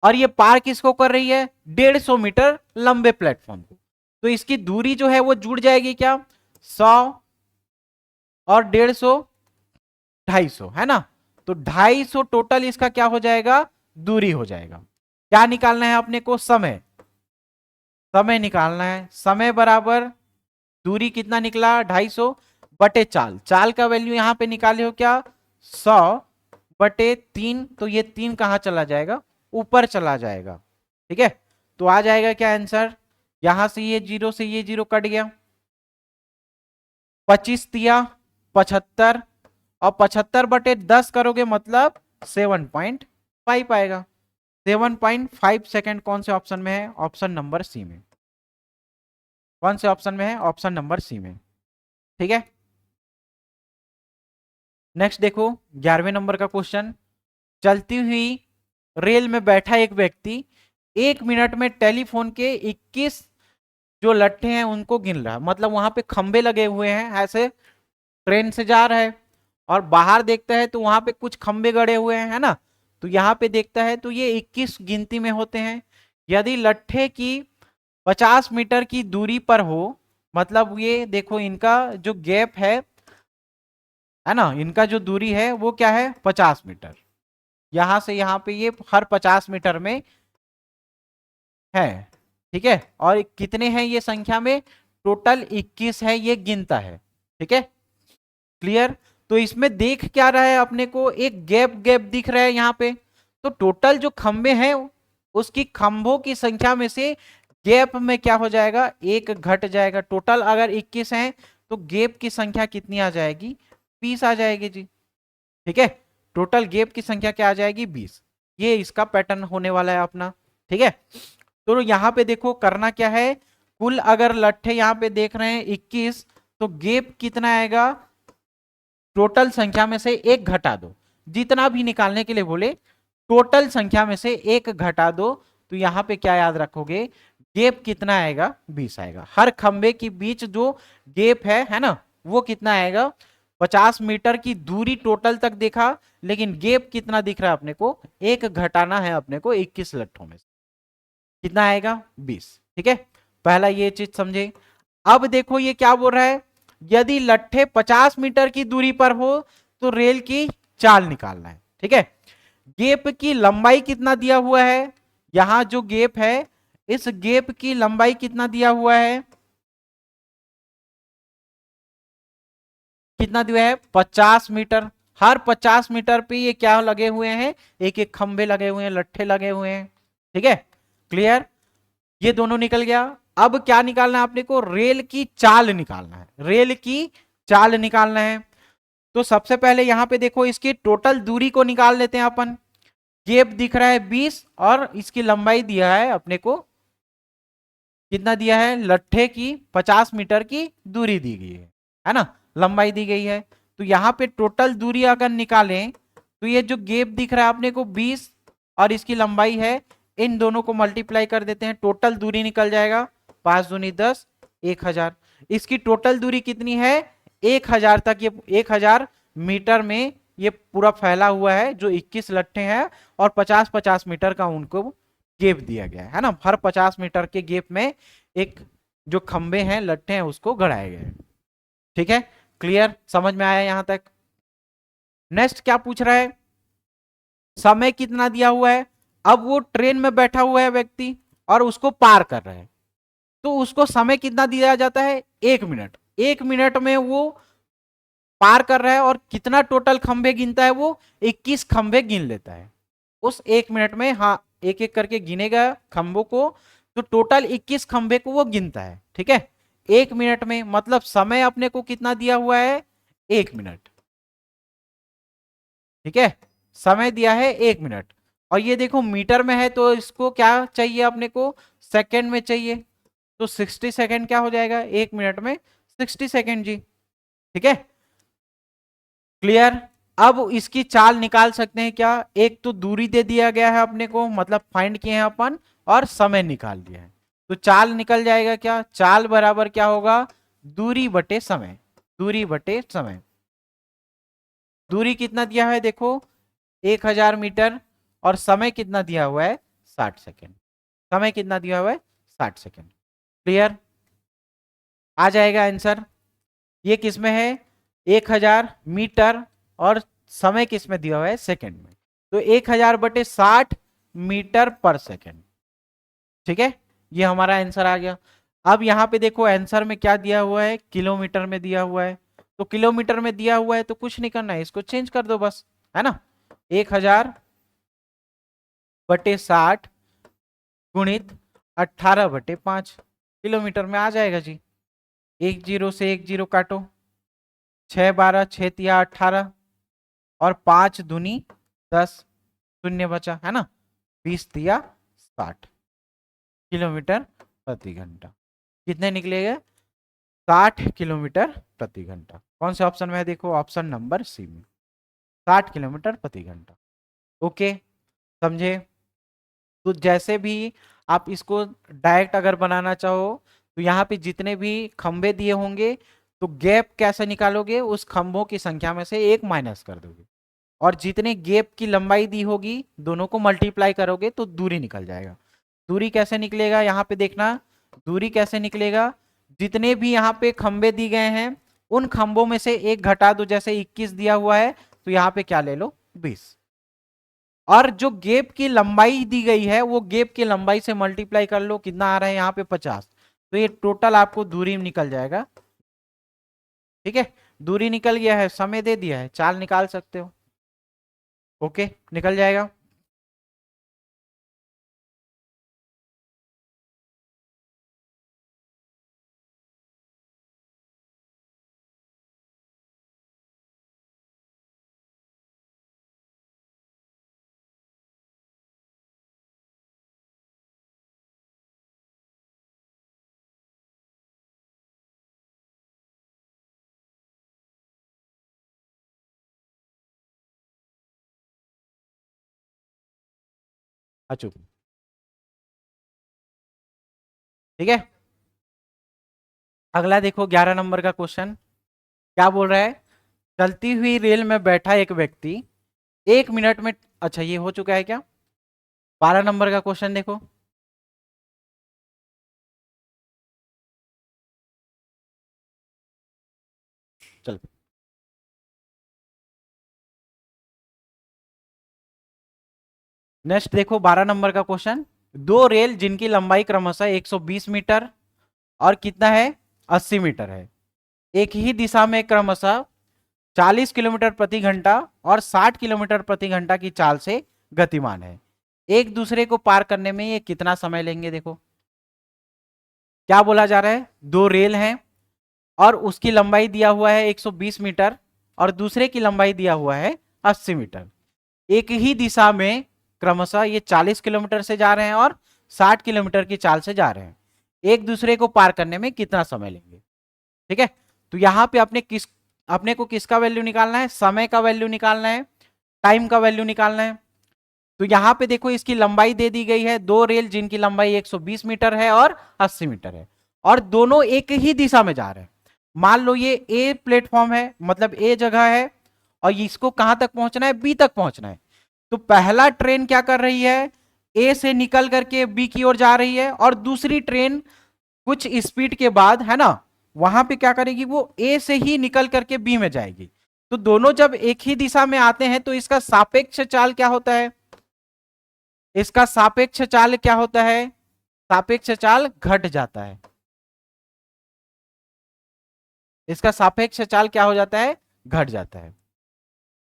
और ये पार किसको कर रही है? 150 मीटर लंबे प्लेटफॉर्म को। तो इसकी दूरी जो है वो जुड़ जाएगी क्या? 100 और 150, 250, है ना। तो 250 टोटल इसका क्या हो जाएगा? दूरी हो जाएगा। क्या निकालना है अपने को? समय। समय निकालना है। समय बराबर दूरी कितना निकला? 250 बटे चाल। चाल का वैल्यू यहां पे निकाले हो क्या? 100/3, तो ये 3 कहां चला जाएगा? ऊपर चला जाएगा। ठीक है, तो आ जाएगा क्या आंसर? यहां से ये 0 से ये 0 कट गया, 25 तिया 75, और 75/10 करोगे मतलब 7.5 आएगा। 7.5 सेकंड कौन से ऑप्शन में है? ऑप्शन नंबर सी में। कौन से ऑप्शन में है? ऑप्शन नंबर सी में। ठीक है, नेक्स्ट देखो 11वें नंबर का क्वेश्चन। चलती हुई रेल में बैठा एक व्यक्ति 1 मिनट में टेलीफोन के 21 जो लट्ठे हैं उनको गिन रहा है। मतलब वहां पे खंबे लगे हुए हैं, ऐसे ट्रेन से जा रहा है, और बाहर देखता है तो वहां पे कुछ खंबे गड़े हुए हैं, है ना। तो यहाँ पे देखता है तो ये 21 गिनती में होते हैं। यदि लट्ठे की 50 मीटर की दूरी पर हो, मतलब ये देखो इनका जो गैप है ना, इनका जो दूरी है वो क्या है? 50 मीटर। यहां से यहां पे ये हर 50 मीटर में है। ठीक है, और कितने हैं ये संख्या में? टोटल 21 है, ये गिनता है। ठीक है, क्लियर? तो इसमें देख क्या रहा है अपने को? एक गैप गैप दिख रहा है यहाँ पे। तो टोटल जो खंबे हैं उसकी खंभों की संख्या में से गैप में क्या हो जाएगा? एक घट जाएगा। टोटल अगर 21 हैं तो गैप की संख्या कितनी आ जाएगी? 20 आ जाएगी जी। ठीक है, टोटल गैप की संख्या क्या आ जाएगी? 20। ये इसका पैटर्न होने वाला है अपना। ठीक है, तो यहाँ पे देखो करना क्या है, कुल अगर लट्ठे यहाँ पे देख रहे हैं 21, तो गैप कितना आएगा, टोटल संख्या में से एक घटा दो, जितना भी निकालने के लिए बोले टोटल संख्या में से एक घटा दो, तो यहां पे क्या याद रखोगे, गैप कितना आएगा, 20 आएगा। हर खंबे के बीच जो गैप है ना, वो कितना आएगा, 50 मीटर की दूरी टोटल तक देखा, लेकिन गैप कितना दिख रहा है अपने को, एक घटाना है अपने को 21 लट्ठों में, कितना आएगा, 20। ठीक है, पहला ये चीज समझे। अब देखो ये क्या बोल रहा है, यदि लट्ठे 50 मीटर की दूरी पर हो तो रेल की चाल निकालना है। ठीक है, गैप की लंबाई कितना दिया हुआ है, यहां जो गैप है इस गैप की लंबाई कितना दिया हुआ है, कितना दिया है, 50 मीटर। हर 50 मीटर पे ये क्या लगे हुए हैं, एक एक खंबे लगे हुए हैं, लट्ठे लगे हुए हैं। ठीक है, क्लियर, ये दोनों निकल गया। अब क्या निकालना है आपने को, रेल की चाल निकालना है, रेल की चाल निकालना है। तो सबसे पहले यहां पे देखो इसकी टोटल दूरी को निकाल लेते हैं अपन। गैप दिख रहा है 20 और इसकी लंबाई दिया है अपने को, कितना दिया है, लट्ठे की 50 मीटर की दूरी दी गई है ना, लंबाई दी गई है। तो यहां पे टोटल दूरी अगर निकालें तो ये जो गैप दिख रहा है अपने को 20 और इसकी लंबाई है, इन दोनों को मल्टीप्लाई कर देते हैं, टोटल दूरी निकल जाएगा 5 दूनी 10, 1000। इसकी टोटल दूरी कितनी है, 1000 तक, ये 1000 मीटर में ये पूरा फैला हुआ है, जो 21 लट्ठे हैं और 50-50 मीटर का उनको गैप दिया गया है ना। हर 50 मीटर के गैप में एक जो खंबे हैं, लट्ठे हैं, उसको गड़ाए गए। ठीक है, क्लियर, समझ में आया यहां तक। नेक्स्ट क्या पूछ रहा है, समय कितना दिया हुआ है। अब वो ट्रेन में बैठा हुआ है व्यक्ति और उसको पार कर रहा है, तो उसको समय कितना दिया जाता है, 1 मिनट। 1 मिनट में वो पार कर रहा है और कितना टोटल खंबे गिनता है, वो 21 खंबे गिन लेता है उस 1 मिनट में। हाँ, एक एक करके गिनेगा खंभों को, तो टोटल 21 खंबे को वो गिनता है। ठीक है, 1 मिनट में, मतलब समय अपने को कितना दिया हुआ है, 1 मिनट। ठीक है, समय दिया है 1 मिनट। और ये देखो मीटर में है, तो इसको क्या चाहिए अपने को, सेकंड में चाहिए। तो 60 सेकंड क्या हो जाएगा, 1 मिनट में 60 सेकंड जी। ठीक है, क्लियर। अब इसकी चाल निकाल सकते हैं क्या, एक तो दूरी दे दिया गया है अपने को, मतलब फाइंड किए हैं अपन, और समय निकाल दिया है, तो चाल निकल जाएगा क्या, चाल बराबर क्या होगा, दूरी बटे समय, दूरी बटे समय। दूरी कितना दिया है देखो, 1000 मीटर, और समय कितना दिया हुआ है, 60 सेकेंड। समय कितना दिया हुआ है, 60 सेकेंड। क्लियर, आ जाएगा आंसर। ये किसमें है, 1000 मीटर, और समय किसमें दिया हुआ है, सेकंड में। तो 1000/60 मीटर पर सेकंड। ठीक है, ये हमारा आंसर आ गया। अब यहां पे देखो आंसर में क्या दिया हुआ है, किलोमीटर में दिया हुआ है। तो किलोमीटर में दिया हुआ है तो कुछ नहीं करना है, इसको चेंज कर दो बस, है ना। 1000/60 गुणित 18/5 किलोमीटर में आ जाएगा जी। एक जीरो से एक जीरो काटो, 6 12 6 तिया 18, और 5 दूनी 10, शून्य बचा, है ना। 20 तिया 60 किलोमीटर प्रति घंटा। कितने निकलेगा, 60 किलोमीटर प्रति घंटा। कौन से ऑप्शन में है, देखो ऑप्शन नंबर सी में, 60 किलोमीटर प्रति घंटा। ओके, समझे। तो जैसे भी आप इसको डायरेक्ट अगर बनाना चाहो, तो यहाँ पे जितने भी खंबे दिए होंगे, तो गैप कैसे निकालोगे, उस खंभों की संख्या में से एक माइनस कर दोगे, और जितने गैप की लंबाई दी होगी दोनों को मल्टीप्लाई करोगे तो दूरी निकल जाएगा। दूरी कैसे निकलेगा, यहाँ पे देखना, दूरी कैसे निकलेगा, जितने भी यहाँ पे खंबे दी गए हैं उन खंभों में से एक घटा दो, जैसे 21 दिया हुआ है तो यहाँ पे क्या ले लो, 20, और जो गैप की लंबाई दी गई है वो गैप की लंबाई से मल्टीप्लाई कर लो, कितना आ रहा है यहाँ पे 50। तो ये टोटल आपको दूरी निकल जाएगा। ठीक है, दूरी निकल गया है, समय दे दिया है, चाल निकाल सकते हो। ओके, निकल जाएगा। अचूक। ठीक है, अगला देखो 11 नंबर का क्वेश्चन क्या बोल रहा है। चलती हुई रेल में बैठा एक व्यक्ति 1 मिनट में, अच्छा ये हो चुका है क्या। 12 नंबर का क्वेश्चन देखो। चल, नेक्स्ट देखो 12 नंबर का क्वेश्चन। दो रेल जिनकी लंबाई क्रमशः 120 मीटर और कितना है 80 मीटर है, एक ही दिशा में क्रमशः 40 किलोमीटर प्रति घंटा और 60 किलोमीटर प्रति घंटा की चाल से गतिमान है, एक दूसरे को पार करने में ये कितना समय लेंगे। देखो क्या बोला जा रहा है, दो रेल हैं और उसकी लंबाई दिया हुआ है 120 मीटर और दूसरे की लंबाई दिया हुआ है 80 मीटर, एक ही दिशा में क्रमशः ये 40 किलोमीटर से जा रहे हैं और 60 किलोमीटर की चाल से जा रहे हैं, एक दूसरे को पार करने में कितना समय लेंगे। ठीक है, तो यहां पे अपने को किसका वैल्यू निकालना है, समय का वैल्यू निकालना है, टाइम का वैल्यू निकालना है। तो यहां पे देखो इसकी लंबाई दे दी गई है, दो रेल जिनकी लंबाई 120 मीटर है और 80 मीटर है और दोनों एक ही दिशा में जा रहे हैं। मान लो ये ए प्लेटफॉर्म है, मतलब ए जगह है और इसको कहां तक पहुंचना है, बी तक पहुंचना है। तो पहला ट्रेन क्या कर रही है, ए से निकल करके बी की ओर जा रही है और दूसरी ट्रेन कुछ स्पीड के बाद है ना वहां पे क्या करेगी, वो ए से ही निकल करके बी में जाएगी। तो दोनों जब एक ही दिशा में आते हैं तो इसका सापेक्ष चाल क्या होता है, इसका सापेक्ष चाल क्या होता है, सापेक्ष चाल घट जाता है, इसका सापेक्ष चाल क्या हो जाता है, घट जाता है।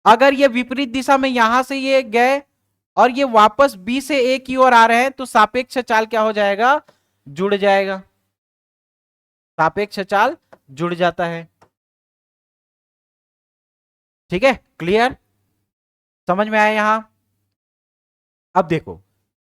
अगर ये विपरीत दिशा में यहां से ये गए और ये वापस बी से ए की ओर आ रहे हैं तो सापेक्ष चाल क्या हो जाएगा, जुड़ जाएगा, सापेक्ष चाल जुड़ जाता है। ठीक है, क्लियर, समझ में आया यहां। अब देखो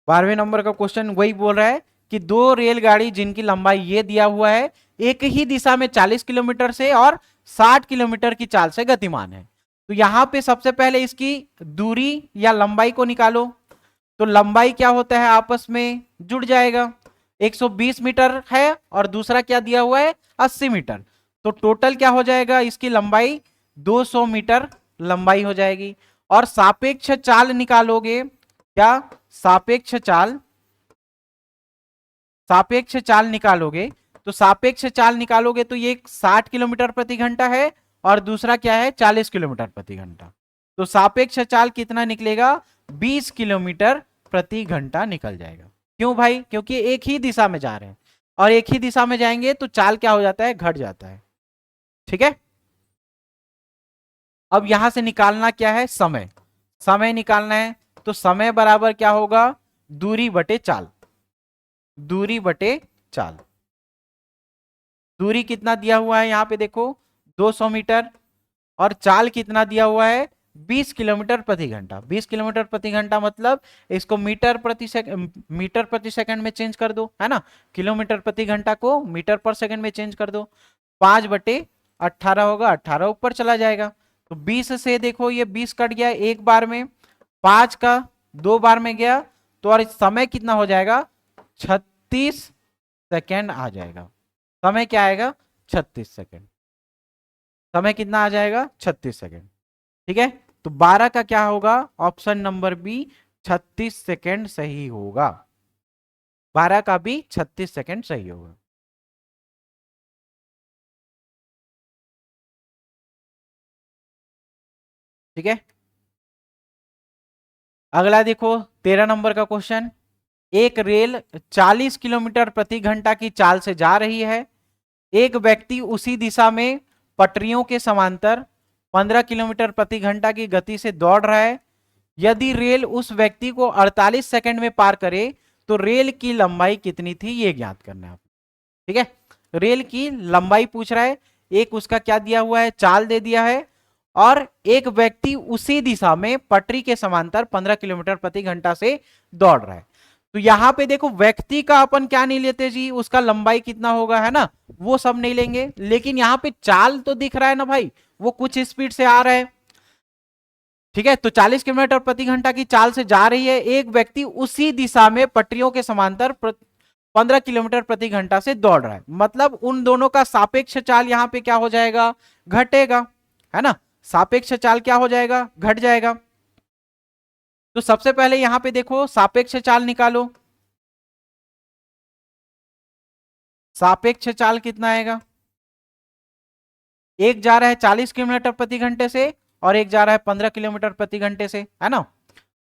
12वें नंबर का क्वेश्चन वही बोल रहा है कि दो रेलगाड़ी जिनकी लंबाई ये दिया हुआ है एक ही दिशा में 40 किलोमीटर से और 60 किलोमीटर की चाल से गतिमान है। तो यहां पे सबसे पहले इसकी दूरी या लंबाई को निकालो। तो लंबाई क्या होता है, आपस में जुड़ जाएगा, 120 मीटर है और दूसरा क्या दिया हुआ है 80 मीटर, तो टोटल क्या हो जाएगा, इसकी लंबाई 200 मीटर लंबाई हो जाएगी। और सापेक्ष चाल निकालोगे, क्या सापेक्ष चाल, सापेक्ष चाल निकालोगे, तो सापेक्ष चाल निकालोगे तो ये 60 किलोमीटर प्रति घंटा है और दूसरा क्या है 40 किलोमीटर प्रति घंटा। तो सापेक्ष चाल कितना निकलेगा, 20 किलोमीटर प्रति घंटा निकल जाएगा। क्यों भाई, क्योंकि एक ही दिशा में जा रहे हैं और एक ही दिशा में जाएंगे तो चाल क्या हो जाता है, घट जाता है। ठीक है, अब यहां से निकालना क्या है, समय, समय निकालना है। तो समय बराबर क्या होगा, दूरी बटे चाल, दूरी बटे चाल। दूरी कितना दिया हुआ है यहां पे देखो 200 मीटर और चाल कितना दिया हुआ है 20 किलोमीटर प्रति घंटा। 20 किलोमीटर प्रति घंटा मतलब इसको मीटर प्रति सेकंड में चेंज कर दो, है ना, किलोमीटर प्रति घंटा को मीटर पर सेकंड में चेंज कर दो। 5/18 होगा, 18 ऊपर चला जाएगा। तो 20 से देखो ये 20 कट गया एक बार में, 5 का 2 बार में गया, तो और समय कितना हो जाएगा 36 सेकेंड आ जाएगा। समय क्या आएगा 36 सेकेंड, समय कितना आ जाएगा 36 सेकेंड। ठीक है, तो 12 का क्या होगा, ऑप्शन नंबर बी 36 सेकेंड सही होगा, 12 का भी 36 सेकेंड सही होगा। ठीक है, अगला देखो 13 नंबर का क्वेश्चन। एक रेल 40 किलोमीटर प्रति घंटा की चाल से जा रही है, एक व्यक्ति उसी दिशा में पटरियों के समांतर 15 किलोमीटर प्रति घंटा की गति से दौड़ रहा है। यदि रेल उस व्यक्ति को 48 सेकंड में पार करे तो रेल की लंबाई कितनी थी, ये ज्ञात करना है। ठीक है, रेल की लंबाई पूछ रहा है, एक उसका क्या दिया हुआ है, चाल दे दिया है, और एक व्यक्ति उसी दिशा में पटरी के समांतर 15 किलोमीटर प्रति घंटा से दौड़ रहा है। तो यहां पे देखो व्यक्ति का अपन क्या नहीं लेते जी, उसका लंबाई कितना होगा, है ना, वो सब नहीं लेंगे, लेकिन यहां पे चाल तो दिख रहा है ना भाई, वो कुछ स्पीड से आ रहा है। ठीक है, तो 40 किलोमीटर प्रति घंटा की चाल से जा रही है एक व्यक्ति, उसी दिशा में पटरियों के समांतर 15 किलोमीटर प्रति घंटा से दौड़ रहा है। मतलब उन दोनों का सापेक्ष चाल यहाँ पे क्या हो जाएगा, घटेगा, है ना। सापेक्ष चाल क्या हो जाएगा, घट जाएगा। तो सबसे पहले यहां पे देखो सापेक्ष चाल निकालो। सापेक्ष चाल कितना आएगा, एक जा रहा है 40 किलोमीटर प्रति घंटे से और एक जा रहा है 15 किलोमीटर प्रति घंटे से, है ना।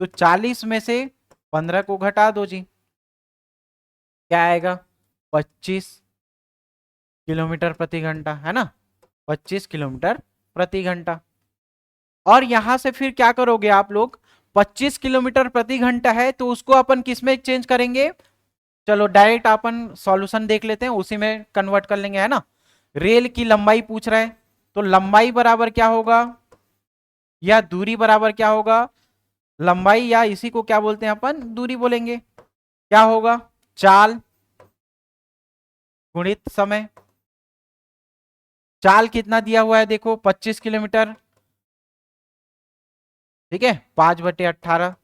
तो 40 में से 15 को घटा दो जी, क्या आएगा, 25 किलोमीटर प्रति घंटा, है ना, 25 किलोमीटर प्रति घंटा। और यहां से फिर क्या करोगे आप लोग, 25 किलोमीटर प्रति घंटा है तो उसको अपन किस में चेंज करेंगे, चलो डायरेक्ट अपन सॉल्यूशन देख लेते हैं, उसी में कन्वर्ट कर लेंगे, है ना। रेल की लंबाई पूछ रहा है, तो लंबाई बराबर क्या होगा, या दूरी बराबर क्या होगा, लंबाई या इसी को क्या बोलते हैं अपन, दूरी बोलेंगे, क्या होगा, चाल गुणित समय। चाल कितना दिया हुआ है देखो 25 किलोमीटर, ठीक है, 5/18।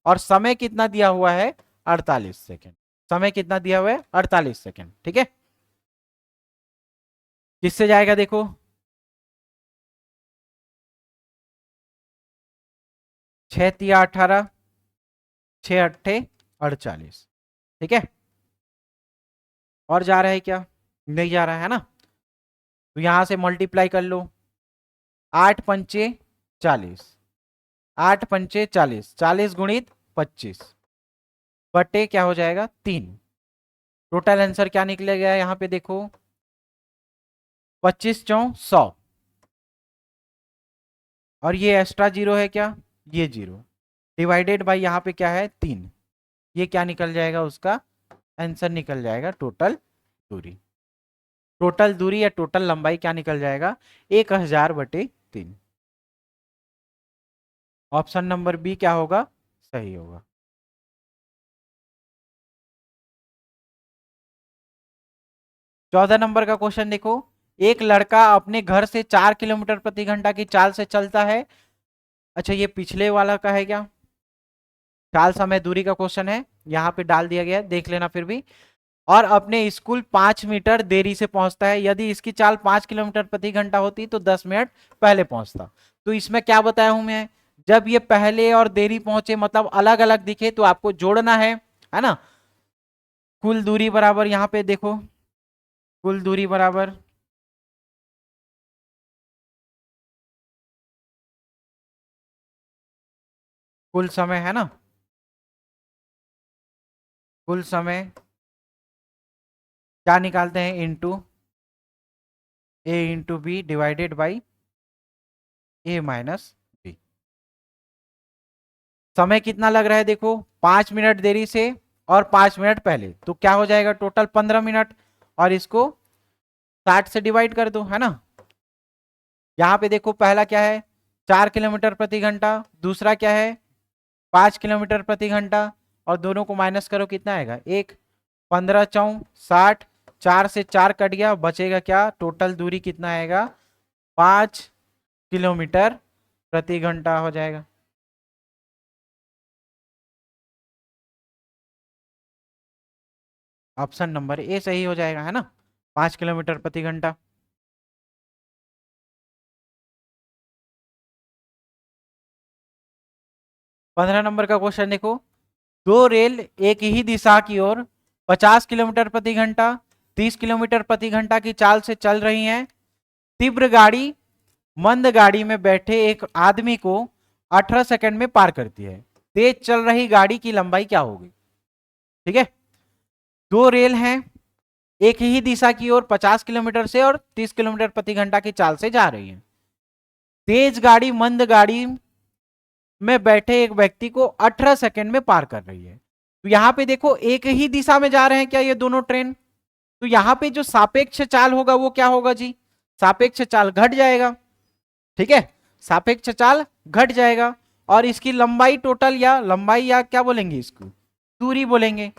और समय कितना दिया हुआ है, 48 सेकेंड। समय कितना दिया हुआ है, 48 सेकेंड, ठीक है। किससे जाएगा देखो, 6×3=18, 6×8=48, ठीक है। और जा रहा है क्या, नहीं जा रहा है ना, तो यहां से मल्टीप्लाई कर लो, 8×5=40, 8×5=40, 40 गुणित 25 बटे क्या हो जाएगा 3। टोटल आंसर क्या निकलेगा यहाँ पे देखो, 25×4 100। और ये एक्स्ट्रा जीरो है क्या, ये जीरो, डिवाइडेड बाय यहाँ पे क्या है 3, ये क्या निकल जाएगा, उसका आंसर निकल जाएगा टोटल दूरी। टोटल दूरी या टोटल लंबाई क्या निकल जाएगा, 1000/3। ऑप्शन नंबर बी क्या होगा, सही होगा। चौदह नंबर का क्वेश्चन देखो, एक लड़का अपने घर से 4 किलोमीटर प्रति घंटा की चाल से चलता है। अच्छा ये पिछले वाला का है क्या, चाल समय दूरी का क्वेश्चन है, यहाँ पे डाल दिया गया है, देख लेना फिर भी। और अपने स्कूल 5 मीटर देरी से पहुंचता है, यदि इसकी चाल 5 किलोमीटर प्रति घंटा होती तो 10 मिनट पहले पहुंचता। तो इसमें क्या बताया हूं मैं, जब ये पहले और देरी पहुंचे मतलब अलग अलग दिखे तो आपको जोड़ना है ना। कुल दूरी बराबर यहाँ पे देखो, कुल दूरी बराबर कुल समय, है ना, कुल समय क्या निकालते हैं, into A/B divided by A-B। समय कितना लग रहा है देखो, 5 मिनट देरी से और 5 मिनट पहले, तो क्या हो जाएगा टोटल 15 मिनट। और इसको 60 से डिवाइड कर दो, है ना। यहाँ पे देखो पहला क्या है, 4 किलोमीटर प्रति घंटा, दूसरा क्या है 5 किलोमीटर प्रति घंटा, और दोनों को माइनस करो कितना आएगा, 1, 15×4=60, 4 से 4 कट गया, बचेगा क्या, टोटल दूरी कितना आएगा 5 किलोमीटर प्रति घंटा हो जाएगा। ऑप्शन नंबर ए सही हो जाएगा, है ना, 5 किलोमीटर प्रति घंटा। 15 नंबर का क्वेश्चन देखो, दो रेल एक ही दिशा की ओर 50 किलोमीटर प्रति घंटा 30 किलोमीटर प्रति घंटा की चाल से चल रही हैं। तीव्र गाड़ी मंद गाड़ी में बैठे एक आदमी को 18 सेकंड में पार करती है। तेज चल रही गाड़ी की लंबाई क्या होगी, ठीक है। दो रेल हैं, एक ही दिशा की ओर 50 किलोमीटर से और 30 किलोमीटर प्रति घंटा की चाल से जा रही है। तेज गाड़ी मंद गाड़ी में बैठे एक व्यक्ति को 18 सेकंड में पार कर रही है। तो यहां पे देखो एक ही दिशा में जा रहे हैं क्या ये दोनों ट्रेन, तो यहां पे जो सापेक्ष चाल होगा वो क्या होगा जी, सापेक्ष चाल घट जाएगा, ठीक है, सापेक्ष चाल घट जाएगा। और इसकी लंबाई टोटल या लंबाई या क्या बोलेंगे इसको, दूरी बोलेंगे।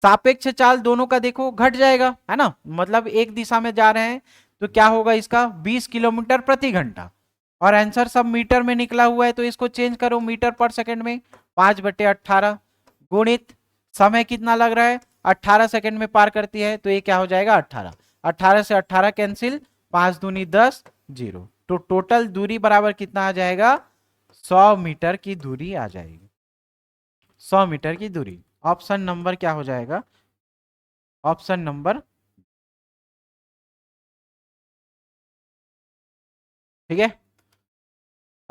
सापेक्ष चाल दोनों का देखो घट जाएगा, है ना, मतलब एक दिशा में जा रहे हैं तो क्या होगा इसका 20 किलोमीटर प्रति घंटा। और आंसर सब मीटर में निकला हुआ है, तो इसको चेंज करो मीटर पर सेकंड में। 5/18 गुणित समय कितना लग रहा है, 18 सेकंड में पार करती है, तो ये क्या हो जाएगा 18। 18 से 18 कैंसिल, 5 दूनी 10, 0। तो टोटल दूरी बराबर कितना आ जाएगा, 100 मीटर की दूरी आ जाएगी। 100 मीटर की दूरी। ऑप्शन नंबर क्या हो जाएगा, ऑप्शन नंबर, ठीक है।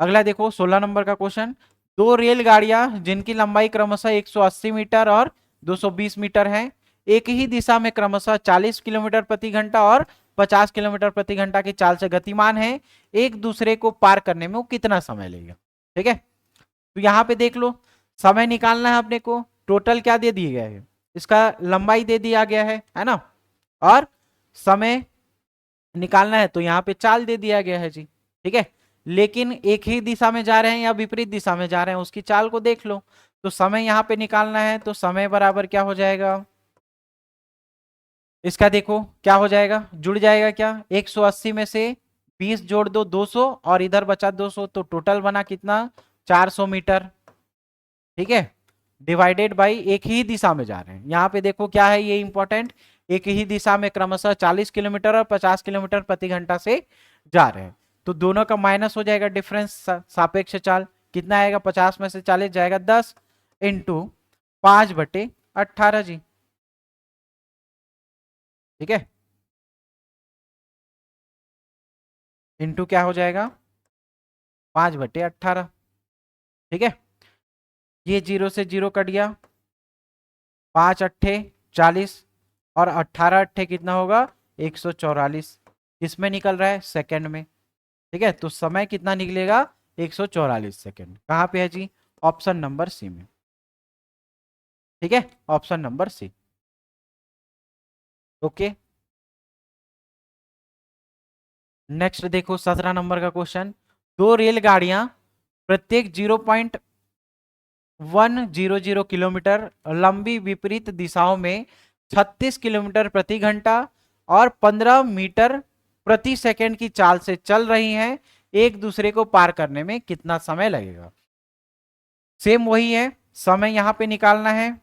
अगला देखो 16 नंबर का क्वेश्चन। दो रेलगाड़ियां जिनकी लंबाई क्रमशः 180 मीटर और 220 मीटर है, एक ही दिशा में क्रमशः 40 किलोमीटर प्रति घंटा और 50 किलोमीटर प्रति घंटा की चाल से गतिमान है, एक दूसरे को पार करने में वो कितना समय लेगा। ठीक है, तो यहां पे देख लो, समय निकालना है अपने को। टोटल क्या दे दिया गया है, इसका लंबाई दे दिया गया है ना, और समय निकालना है तो यहाँ पे चाल दे दिया गया है जी। ठीक है, लेकिन एक ही दिशा में जा रहे हैं या विपरीत दिशा में जा रहे हैं उसकी चाल को देख लो। तो समय यहाँ पे निकालना है, तो समय बराबर क्या हो जाएगा, इसका देखो क्या हो जाएगा, जुड़ जाएगा क्या, 180 में से 20 जोड़ दो 200 और इधर बचा 200, तो टोटल बना कितना 400 मीटर। ठीक है, डिवाइडेड बाई एक ही दिशा में जा रहे हैं। यहाँ पे देखो क्या है ये इंपॉर्टेंट, एक ही दिशा में क्रमशः 40 किलोमीटर और 50 किलोमीटर प्रति घंटा से जा रहे हैं, तो दोनों का माइनस हो जाएगा डिफरेंस, सापेक्ष चाल कितना आएगा, 50 में से 40 जाएगा 10 इंटू 5/18 जी। ठीक है, इंटू क्या हो जाएगा 5/18। ठीक है, ये 0 से 0 कट गया, 5×8 = 40 और 18×8 कितना होगा 144, किसमें निकल रहा है, सेकंड में। ठीक है, तो समय कितना निकलेगा 144 सेकंड। कहां पे है जी, ऑप्शन नंबर सी में। ठीक है, option number C. Okay, next देखो 17 नंबर का क्वेश्चन। दो रेलगाड़ियां प्रत्येक 0.100 किलोमीटर लंबी विपरीत दिशाओं में 36 किलोमीटर प्रति घंटा और 15 मीटर प्रति सेकंड की चाल से चल रही हैं, एक दूसरे को पार करने में कितना समय लगेगा। सेम वही है, समय यहां पे निकालना है,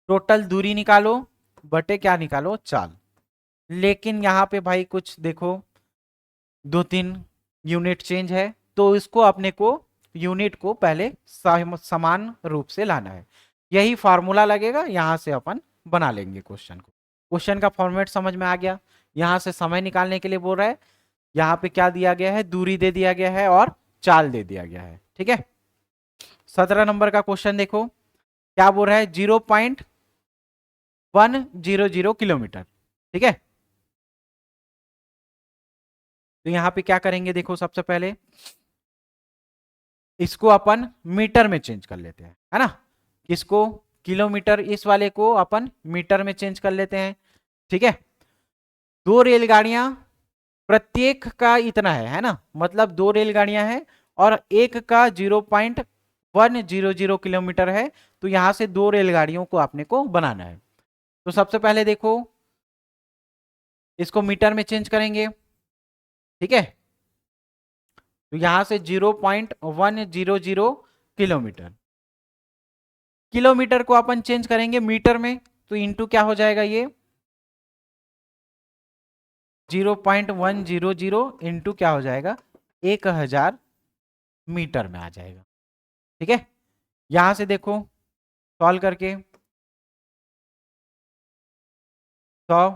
टोटल दूरी निकालो बटे क्या निकालो चाल। लेकिन यहां पे भाई कुछ देखो 2-3 यूनिट चेंज है, तो इसको अपने को यूनिट को पहले समान रूप से लाना है। यही फॉर्मूला लगेगा, यहां से अपन बना लेंगे क्वेश्चन को। क्वेश्चन का फॉर्मेट समझ में आ गया। यहां से समय निकालने के लिए बोल रहा है, यहाँ पे क्या दिया गया है, दूरी दे दिया गया है और चाल दे दिया गया है। ठीक है, 17 नंबर का क्वेश्चन देखो क्या बोल रहा है, 0.100 किलोमीटर। ठीक है, तो यहां पे क्या करेंगे, देखो सबसे पहले इसको अपन मीटर में चेंज कर लेते हैं, है ना। किसको, किलोमीटर, इस वाले को अपन मीटर में चेंज कर लेते हैं। ठीक है, दो रेलगाड़ियां प्रत्येक का इतना है ना, मतलब दो रेलगाड़ियां हैं और एक का 0.100 किलोमीटर है, तो यहां से दो रेलगाड़ियों को अपने को बनाना है। तो सबसे पहले देखो इसको मीटर में चेंज करेंगे। ठीक है, तो यहां से 0.100 किलोमीटर, किलोमीटर को अपन चेंज करेंगे मीटर में, तो इंटू क्या हो जाएगा ये 0.100 इंटू क्या हो जाएगा 1000 मीटर में आ जाएगा। ठीक है, यहां से देखो सॉल्व करके 100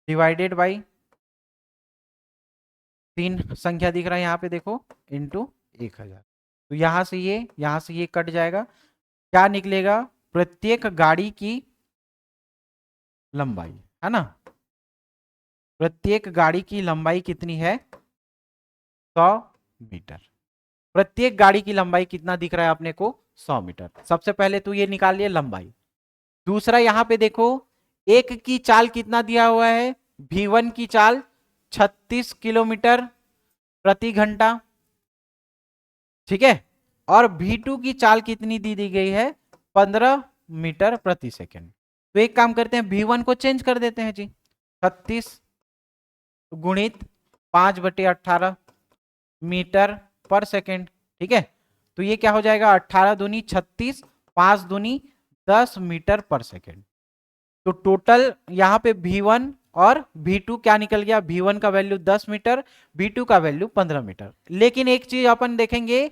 डिवाइडेड बाई 3 संख्या दिख रहा है यहाँ पे देखो इंटू 1000, तो यहां से ये कट जाएगा, क्या निकलेगा, प्रत्येक गाड़ी की लंबाई, है ना, प्रत्येक गाड़ी की लंबाई कितनी है 100 मीटर। प्रत्येक गाड़ी की लंबाई कितना दिख रहा है अपने को 100 मीटर। सबसे पहले तो ये निकाल लिए लंबाई। दूसरा यहां पे देखो एक की चाल कितना दिया हुआ है, V1 की चाल 36 किलोमीटर प्रति घंटा। ठीक है, और V2 की चाल कितनी दी गई है 15 मीटर प्रति सेकंड। तो एक काम करते हैं V1 को चेंज कर देते हैं जी, 36 गुणित 5/18 मीटर पर सेकेंड। ठीक है, तो ये क्या हो जाएगा, 18 दूनी 36, 5 दूनी 10 मीटर पर सेकेंड। तो टोटल यहाँ पे V1 और V2 क्या निकल गया, V1 का वैल्यू 10 मीटर, V2 का वैल्यू 15 मीटर। लेकिन एक चीज अपन देखेंगे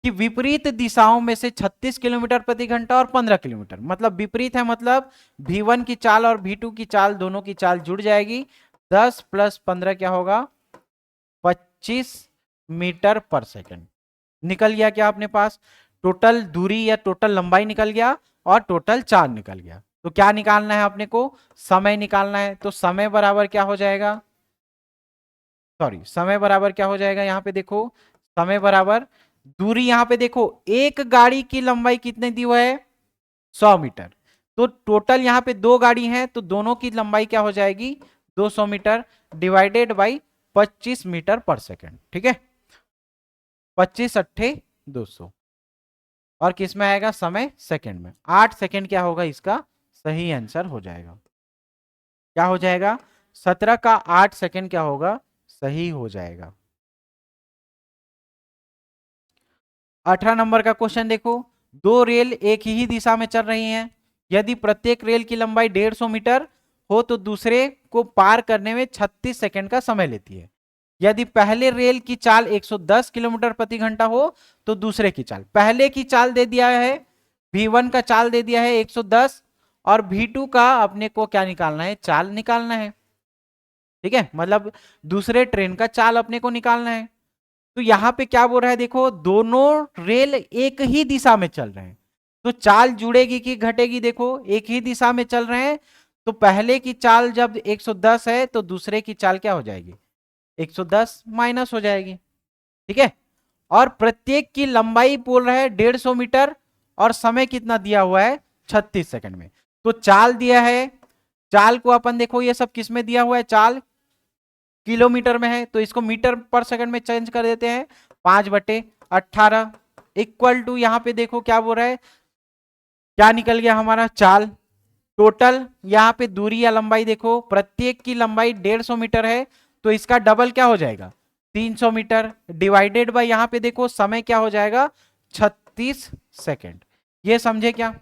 कि विपरीत दिशाओं में से 36 किलोमीटर प्रति घंटा और 15 किलोमीटर, मतलब विपरीत है, मतलब V1 की चाल और V2 की चाल, दोनों की चाल जुड़ जाएगी। 10 + 15 क्या होगा, 25 मीटर पर सेकेंड निकल गया। क्या अपने पास टोटल दूरी या टोटल लंबाई निकल गया और टोटल चाल निकल गया। तो क्या निकालना है अपने को, समय निकालना है। तो समय बराबर क्या हो जाएगा, सॉरी, समय बराबर क्या हो जाएगा, यहां पे देखो, समय बराबर दूरी, यहां पे देखो एक गाड़ी की लंबाई कितने दी हुआ है, 100 मीटर। तो टोटल यहां पे दो गाड़ी हैं, तो दोनों की लंबाई क्या हो जाएगी, 200 मीटर डिवाइडेड बाई 25 मीटर पर सेकेंड। ठीक है, 25 अट्ठे 200, और किस में आएगा, समय सेकंड में। 8 सेकंड क्या होगा, इसका सही आंसर हो जाएगा। क्या हो जाएगा, 17 का 8 सेकंड क्या होगा, सही हो जाएगा। 18 नंबर का क्वेश्चन देखो, दो रेल एक ही दिशा में चल रही हैं। यदि प्रत्येक रेल की लंबाई 150 मीटर हो तो दूसरे को पार करने में 36 सेकंड का समय लेती है। यदि पहले रेल की चाल 110 किलोमीटर प्रति घंटा हो तो दूसरे की चाल, पहले की चाल दे दिया है, V1 का चाल दे दिया है 110, और V2 का अपने को क्या निकालना है, चाल निकालना है। ठीक है, मतलब दूसरे ट्रेन का चाल अपने को निकालना है। तो यहां पे क्या बोल रहा है, देखो दोनों रेल एक ही दिशा में चल रहे हैं, तो चाल जुड़ेगी कि घटेगी, देखो एक ही दिशा में चल रहे हैं, तो पहले की चाल जब 110 है तो दूसरे की चाल क्या हो जाएगी, 110 माइनस हो जाएगी। ठीक है, और प्रत्येक की लंबाई बोल रहा है 150 मीटर, और समय कितना दिया हुआ है, 36 सेकंड में। तो चाल दिया है, चाल को अपन देखो ये सब किस में दिया हुआ है, चाल किलोमीटर में है, तो इसको मीटर पर सेकंड में चेंज कर देते हैं, 5/18 इक्वल टू, यहां पे देखो क्या बोल रहा है, क्या निकल गया हमारा, चाल टोटल, यहां पे दूरी या लंबाई देखो, प्रत्येक की लंबाई 150 मीटर है, तो इसका डबल क्या हो जाएगा, 300 मीटर डिवाइडेड बाय, यहां पे देखो समय क्या हो जाएगा, 36 सेकंड। ये समझे क्या,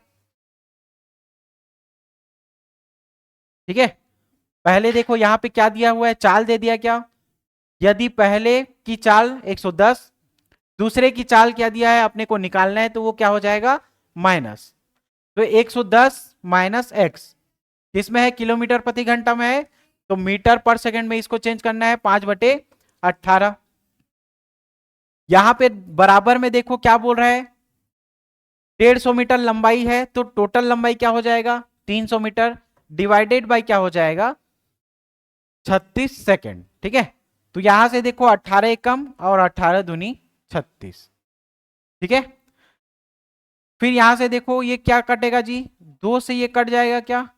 ठीक है। पहले देखो यहां पे क्या दिया हुआ है, चाल दे दिया क्या, यदि पहले की चाल 110, दूसरे की चाल क्या दिया है अपने को निकालना है, तो वो क्या हो जाएगा, माइनस। तो 110 माइनस एक्स किसमें है, किलोमीटर प्रति घंटा में है, तो मीटर पर सेकंड में इसको चेंज करना है, 5/18। यहां पे बराबर में देखो क्या बोल रहा है, 150 मीटर लंबाई है, तो टोटल लंबाई क्या हो जाएगा, 300 मीटर डिवाइडेड बाय क्या हो जाएगा, 36 सेकंड। ठीक है, तो यहां से देखो 18 एक कम और 18 दूनी 36। ठीक है, फिर यहां से देखो ये क्या कटेगा जी, 2 से ये कट जाएगा क्या,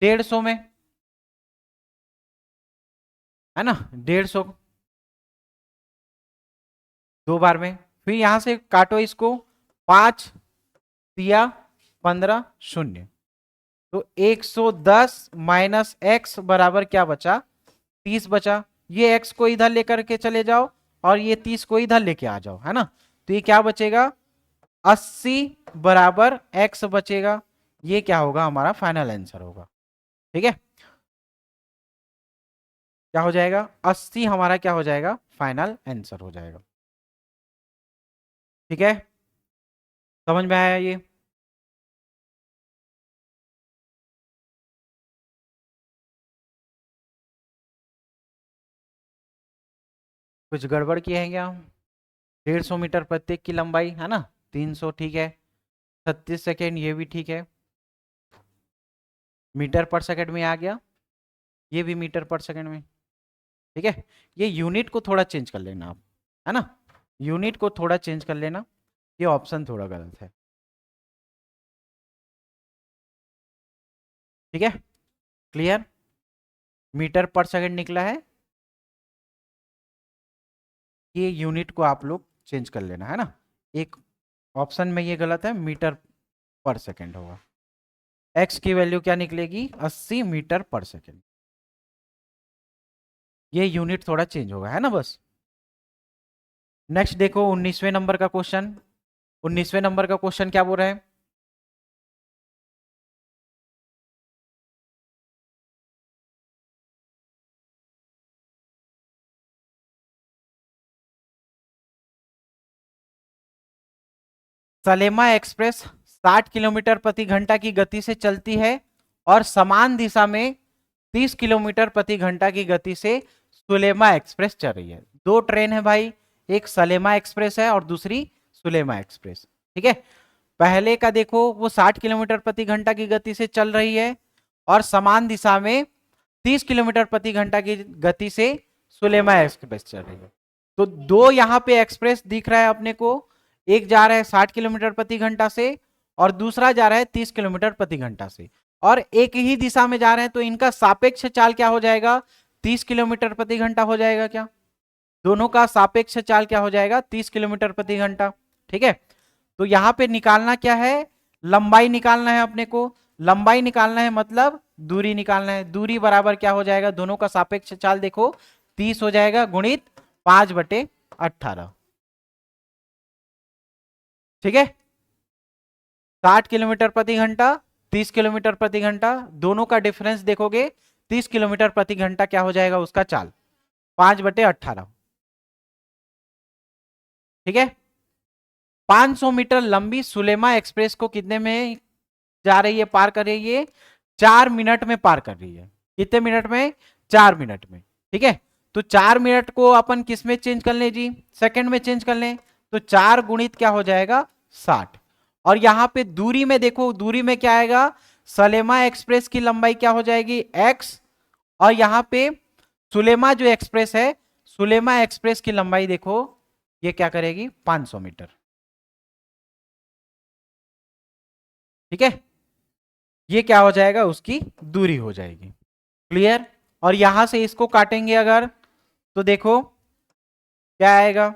150 में, है ना, 150 दो बार में। फिर यहां से काटो इसको, 5 दिया 15 शून्य, तो 110 माइनस एक्स बराबर क्या बचा, 30 बचा। ये एक्स को इधर लेकर के चले जाओ और ये 30 को इधर लेके आ जाओ, है ना, तो ये क्या बचेगा, 80 बराबर एक्स बचेगा। ये क्या होगा, हमारा फाइनल आंसर होगा। ठीक है, क्या हो जाएगा, 80 हमारा क्या हो जाएगा, फाइनल आंसर हो जाएगा। ठीक है, समझ में आया ये, कुछ गड़बड़ किए हैं क्या, 150 मीटर प्रत्येक की लंबाई, है ना, 300, ठीक है, 36 सेकेंड, ये भी ठीक है, मीटर पर सेकंड में आ गया, ये भी मीटर पर सेकंड में। ठीक है, ये यूनिट को थोड़ा चेंज कर लेना आप, है ना, यूनिट को थोड़ा चेंज कर लेना, ये ऑप्शन थोड़ा गलत है। ठीक है, क्लियर, मीटर पर सेकंड निकला है, ये यूनिट को आप लोग चेंज कर लेना, है ना, एक ऑप्शन में ये गलत है, मीटर पर सेकंड होगा। एक्स की वैल्यू क्या निकलेगी, 80 मीटर पर सेकंड। ये यूनिट थोड़ा चेंज होगा, है ना बस। नेक्स्ट देखो 19वें नंबर का क्वेश्चन। 19वें नंबर का क्वेश्चन क्या बोल रहा है? सलेमा एक्सप्रेस 60 किलोमीटर प्रति घंटा की गति से चलती है और समान दिशा में 30 किलोमीटर प्रति घंटा की गति से सुलेमा एक्सप्रेस चल रही है। दो ट्रेन है भाई, एक सलेमा एक्सप्रेस है और दूसरी सुलेमा एक्सप्रेस। ठीक है, पहले का देखो वो 60 किलोमीटर प्रति घंटा की गति से चल रही है और समान दिशा में 30 किलोमीटर प्रति घंटा की गति से सुलेमा एक्सप्रेस चल रही है। तो दो यहाँ पे एक्सप्रेस दिख रहा है अपने को, एक जा रहा है 60 किलोमीटर प्रति घंटा से और दूसरा जा रहा है 30 किलोमीटर प्रति घंटा से, और एक ही दिशा में जा रहे हैं, तो इनका सापेक्ष चाल क्या हो जाएगा? 30 किलोमीटर प्रति घंटा हो जाएगा क्या? दोनों का सापेक्ष चाल क्या हो जाएगा? 30 किलोमीटर प्रति घंटा। ठीक है, तो यहां पे निकालना क्या है? लंबाई निकालना है अपने को। लंबाई निकालना है मतलब दूरी निकालना है। दूरी बराबर क्या हो जाएगा? दोनों का सापेक्ष चाल देखो 30 हो जाएगा गुणित 5/18। ठीक है, 60 किलोमीटर प्रति घंटा 30 किलोमीटर प्रति घंटा, दोनों का डिफरेंस देखोगे 30 किलोमीटर प्रति घंटा क्या हो जाएगा उसका चाल? 5/18। ठीक है, 500 मीटर लंबी सुलेमा एक्सप्रेस को कितने में जा रही है, पार कर रही है? 4 मिनट में पार कर रही है। कितने मिनट में? 4 मिनट में। ठीक है, तो 4 मिनट को अपन किस में चेंज कर ले जी? सेकंड में चेंज कर ले, तो 4 गुणित क्या हो जाएगा? 60। और यहां पे दूरी में देखो, दूरी में क्या आएगा? सलेमा एक्सप्रेस की लंबाई क्या हो जाएगी? x, और यहां पे सुलेमा जो एक्सप्रेस है, सुलेमा एक्सप्रेस की लंबाई देखो ये क्या करेगी? 500 मीटर। ठीक है, ये क्या हो जाएगा? उसकी दूरी हो जाएगी। क्लियर? और यहां से इसको काटेंगे अगर, तो देखो क्या आएगा?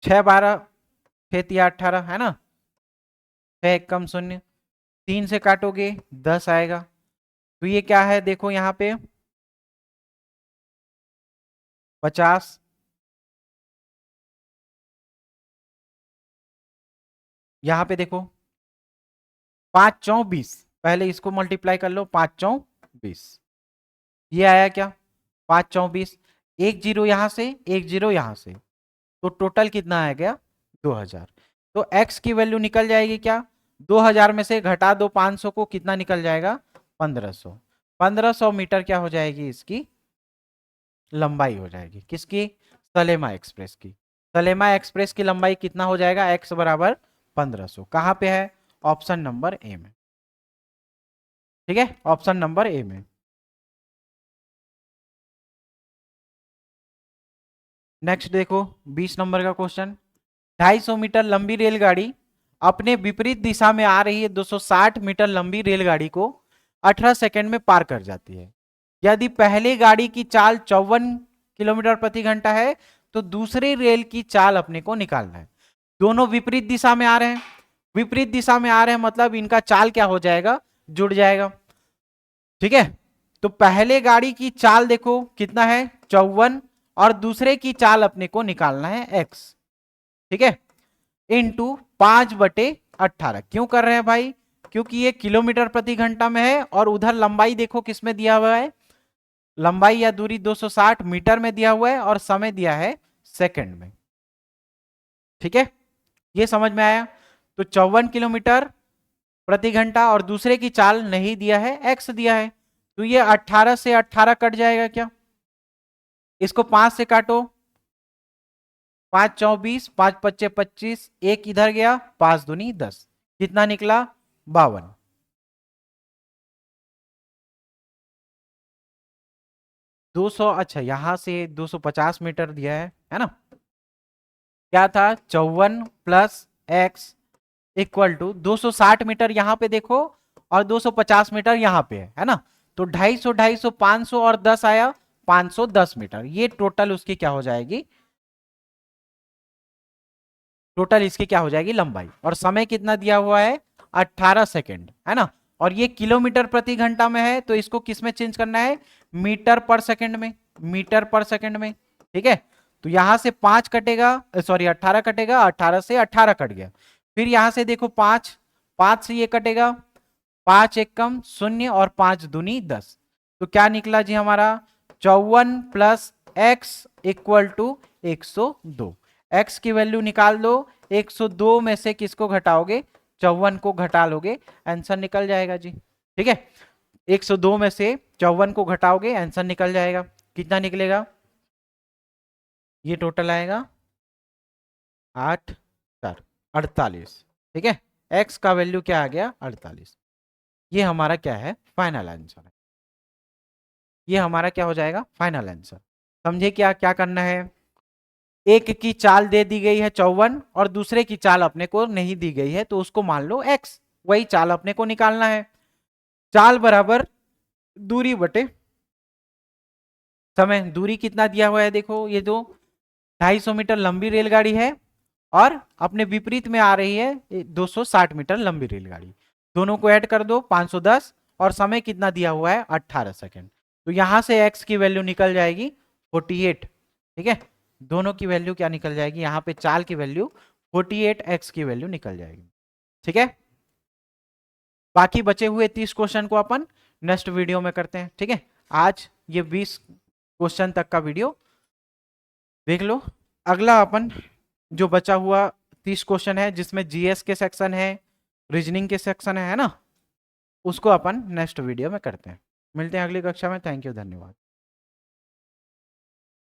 6 12 6 3 18 है ना, 6 1 कम 0, 3 से काटोगे 10 आएगा। तो ये क्या है देखो यहाँ पे 50, यहाँ पे देखो 5 4 20, पहले इसको मल्टीप्लाई कर लो, 5 4 20, ये आया क्या? 5 4 20, एक जीरो यहां से एक जीरो यहां से, तो टोटल कितना आ गया? 2000। तो x की वैल्यू निकल जाएगी क्या? 2000 में से घटा दो 500 को, कितना निकल जाएगा? 1500। 1500 मीटर क्या हो जाएगी? इसकी लंबाई हो जाएगी। किसकी? सलेमा एक्सप्रेस की। सलेमा एक्सप्रेस की लंबाई कितना हो जाएगा? x बराबर 1500। कहां पे है? ऑप्शन नंबर ए में। ठीक है, ऑप्शन नंबर ए में। नेक्स्ट देखो 20 नंबर का क्वेश्चन। 250 मीटर लंबी रेलगाड़ी अपने विपरीत दिशा में आ रही है 260 मीटर लंबी रेलगाड़ी को 18 सेकंड में पार कर जाती है। यदि पहली गाड़ी की चाल 54 किलोमीटर प्रति घंटा है, तो दूसरी रेल की चाल अपने को निकालना है। दोनों विपरीत दिशा में आ रहे हैं, विपरीत दिशा में आ रहे हैं मतलब इनका चाल क्या हो जाएगा? जुड़ जाएगा। ठीक है, तो पहले गाड़ी की चाल देखो कितना है? 54, और दूसरे की चाल अपने को निकालना है x। ठीक है, इंटू 5/18। क्यों कर रहे हैं भाई? क्योंकि ये किलोमीटर प्रति घंटा में है और उधर लंबाई देखो किसमें दिया हुआ है? लंबाई या दूरी 260 मीटर में दिया हुआ है और समय दिया है सेकंड में। ठीक है, ये समझ में आया? तो 54 किलोमीटर प्रति घंटा और दूसरे की चाल नहीं दिया है, x दिया है, तो ये 18 से 18 कट जाएगा क्या? इसको 5 से काटो, 5 24, 5 25 25, एक इधर गया, 5 दूनी 10, कितना निकला? 52। 200, अच्छा यहां से 250 मीटर दिया है ना? क्या था? 54 plus X equal to 260 metre यहां पे देखो और 250 मीटर यहां पे है ना? तो 250 250 500 और 10 आया, 510 मीटर। ये टोटल उसकी क्या हो जाएगी? टोटल इसकी क्या हो जाएगी? लंबाई। और समय कितना दिया हुआ है? 18 सेकेंड, है ना? और ये किलोमीटर प्रति घंटा में है, तो इसको किस में चेंज करना है, मीटर पर सेकंड में, मीटर पर सेकंड में, ठीक है। तो यहां से 5 कटेगा, सॉरी 18 कटेगा, 18 से 18 कट गया। फिर यहां से देखो 5, 5 से ये कटेगा, 5 एक कम 0 और 5 दूनी 10। तो क्या निकला जी हमारा, 54 plus X equal to 102। X की वैल्यू निकाल दो, 102 में से किसको घटाओगे, 54 को घटा लोगे, आंसर निकल जाएगा जी, ठीक है। 102 में से 54 को घटाओगे, आंसर निकल जाएगा। कितना निकलेगा, ये टोटल आएगा 8 4 48, ठीक है। एक्स का वैल्यू क्या आ गया, 48। ये हमारा क्या है, फाइनल आंसर है। ये हमारा क्या हो जाएगा, फाइनल आंसर। समझे क्या क्या करना है, एक की चाल दे दी गई है 54 और दूसरे की चाल अपने को नहीं दी गई है, तो उसको मान लो x, वही चाल अपने को निकालना है। चाल बराबर दूरी बटे समय। दूरी कितना दिया हुआ है, देखो ये जो 250 मीटर लंबी रेलगाड़ी है और अपने विपरीत में आ रही है 260 मीटर लंबी रेलगाड़ी, दोनों को ऐड कर दो 510, और समय कितना दिया हुआ है 18 सेकंड। तो यहां से x की वैल्यू निकल जाएगी 48, ठीक है। दोनों की वैल्यू क्या निकल जाएगी, यहां पे चाल की वैल्यू 48, x की वैल्यू निकल जाएगी, ठीक है। बाकी बचे हुए 30 क्वेश्चन को अपन नेक्स्ट वीडियो में करते हैं, ठीक है। आज ये 20 क्वेश्चन तक का वीडियो देख लो। अगला अपन जो बचा हुआ 30 क्वेश्चन है, जिसमें जीएस के सेक्शन है, रीजनिंग के सेक्शन है ना, उसको अपन नेक्स्ट वीडियो में करते हैं। मिलते हैं अगली कक्षा में। थैंक यू, धन्यवाद।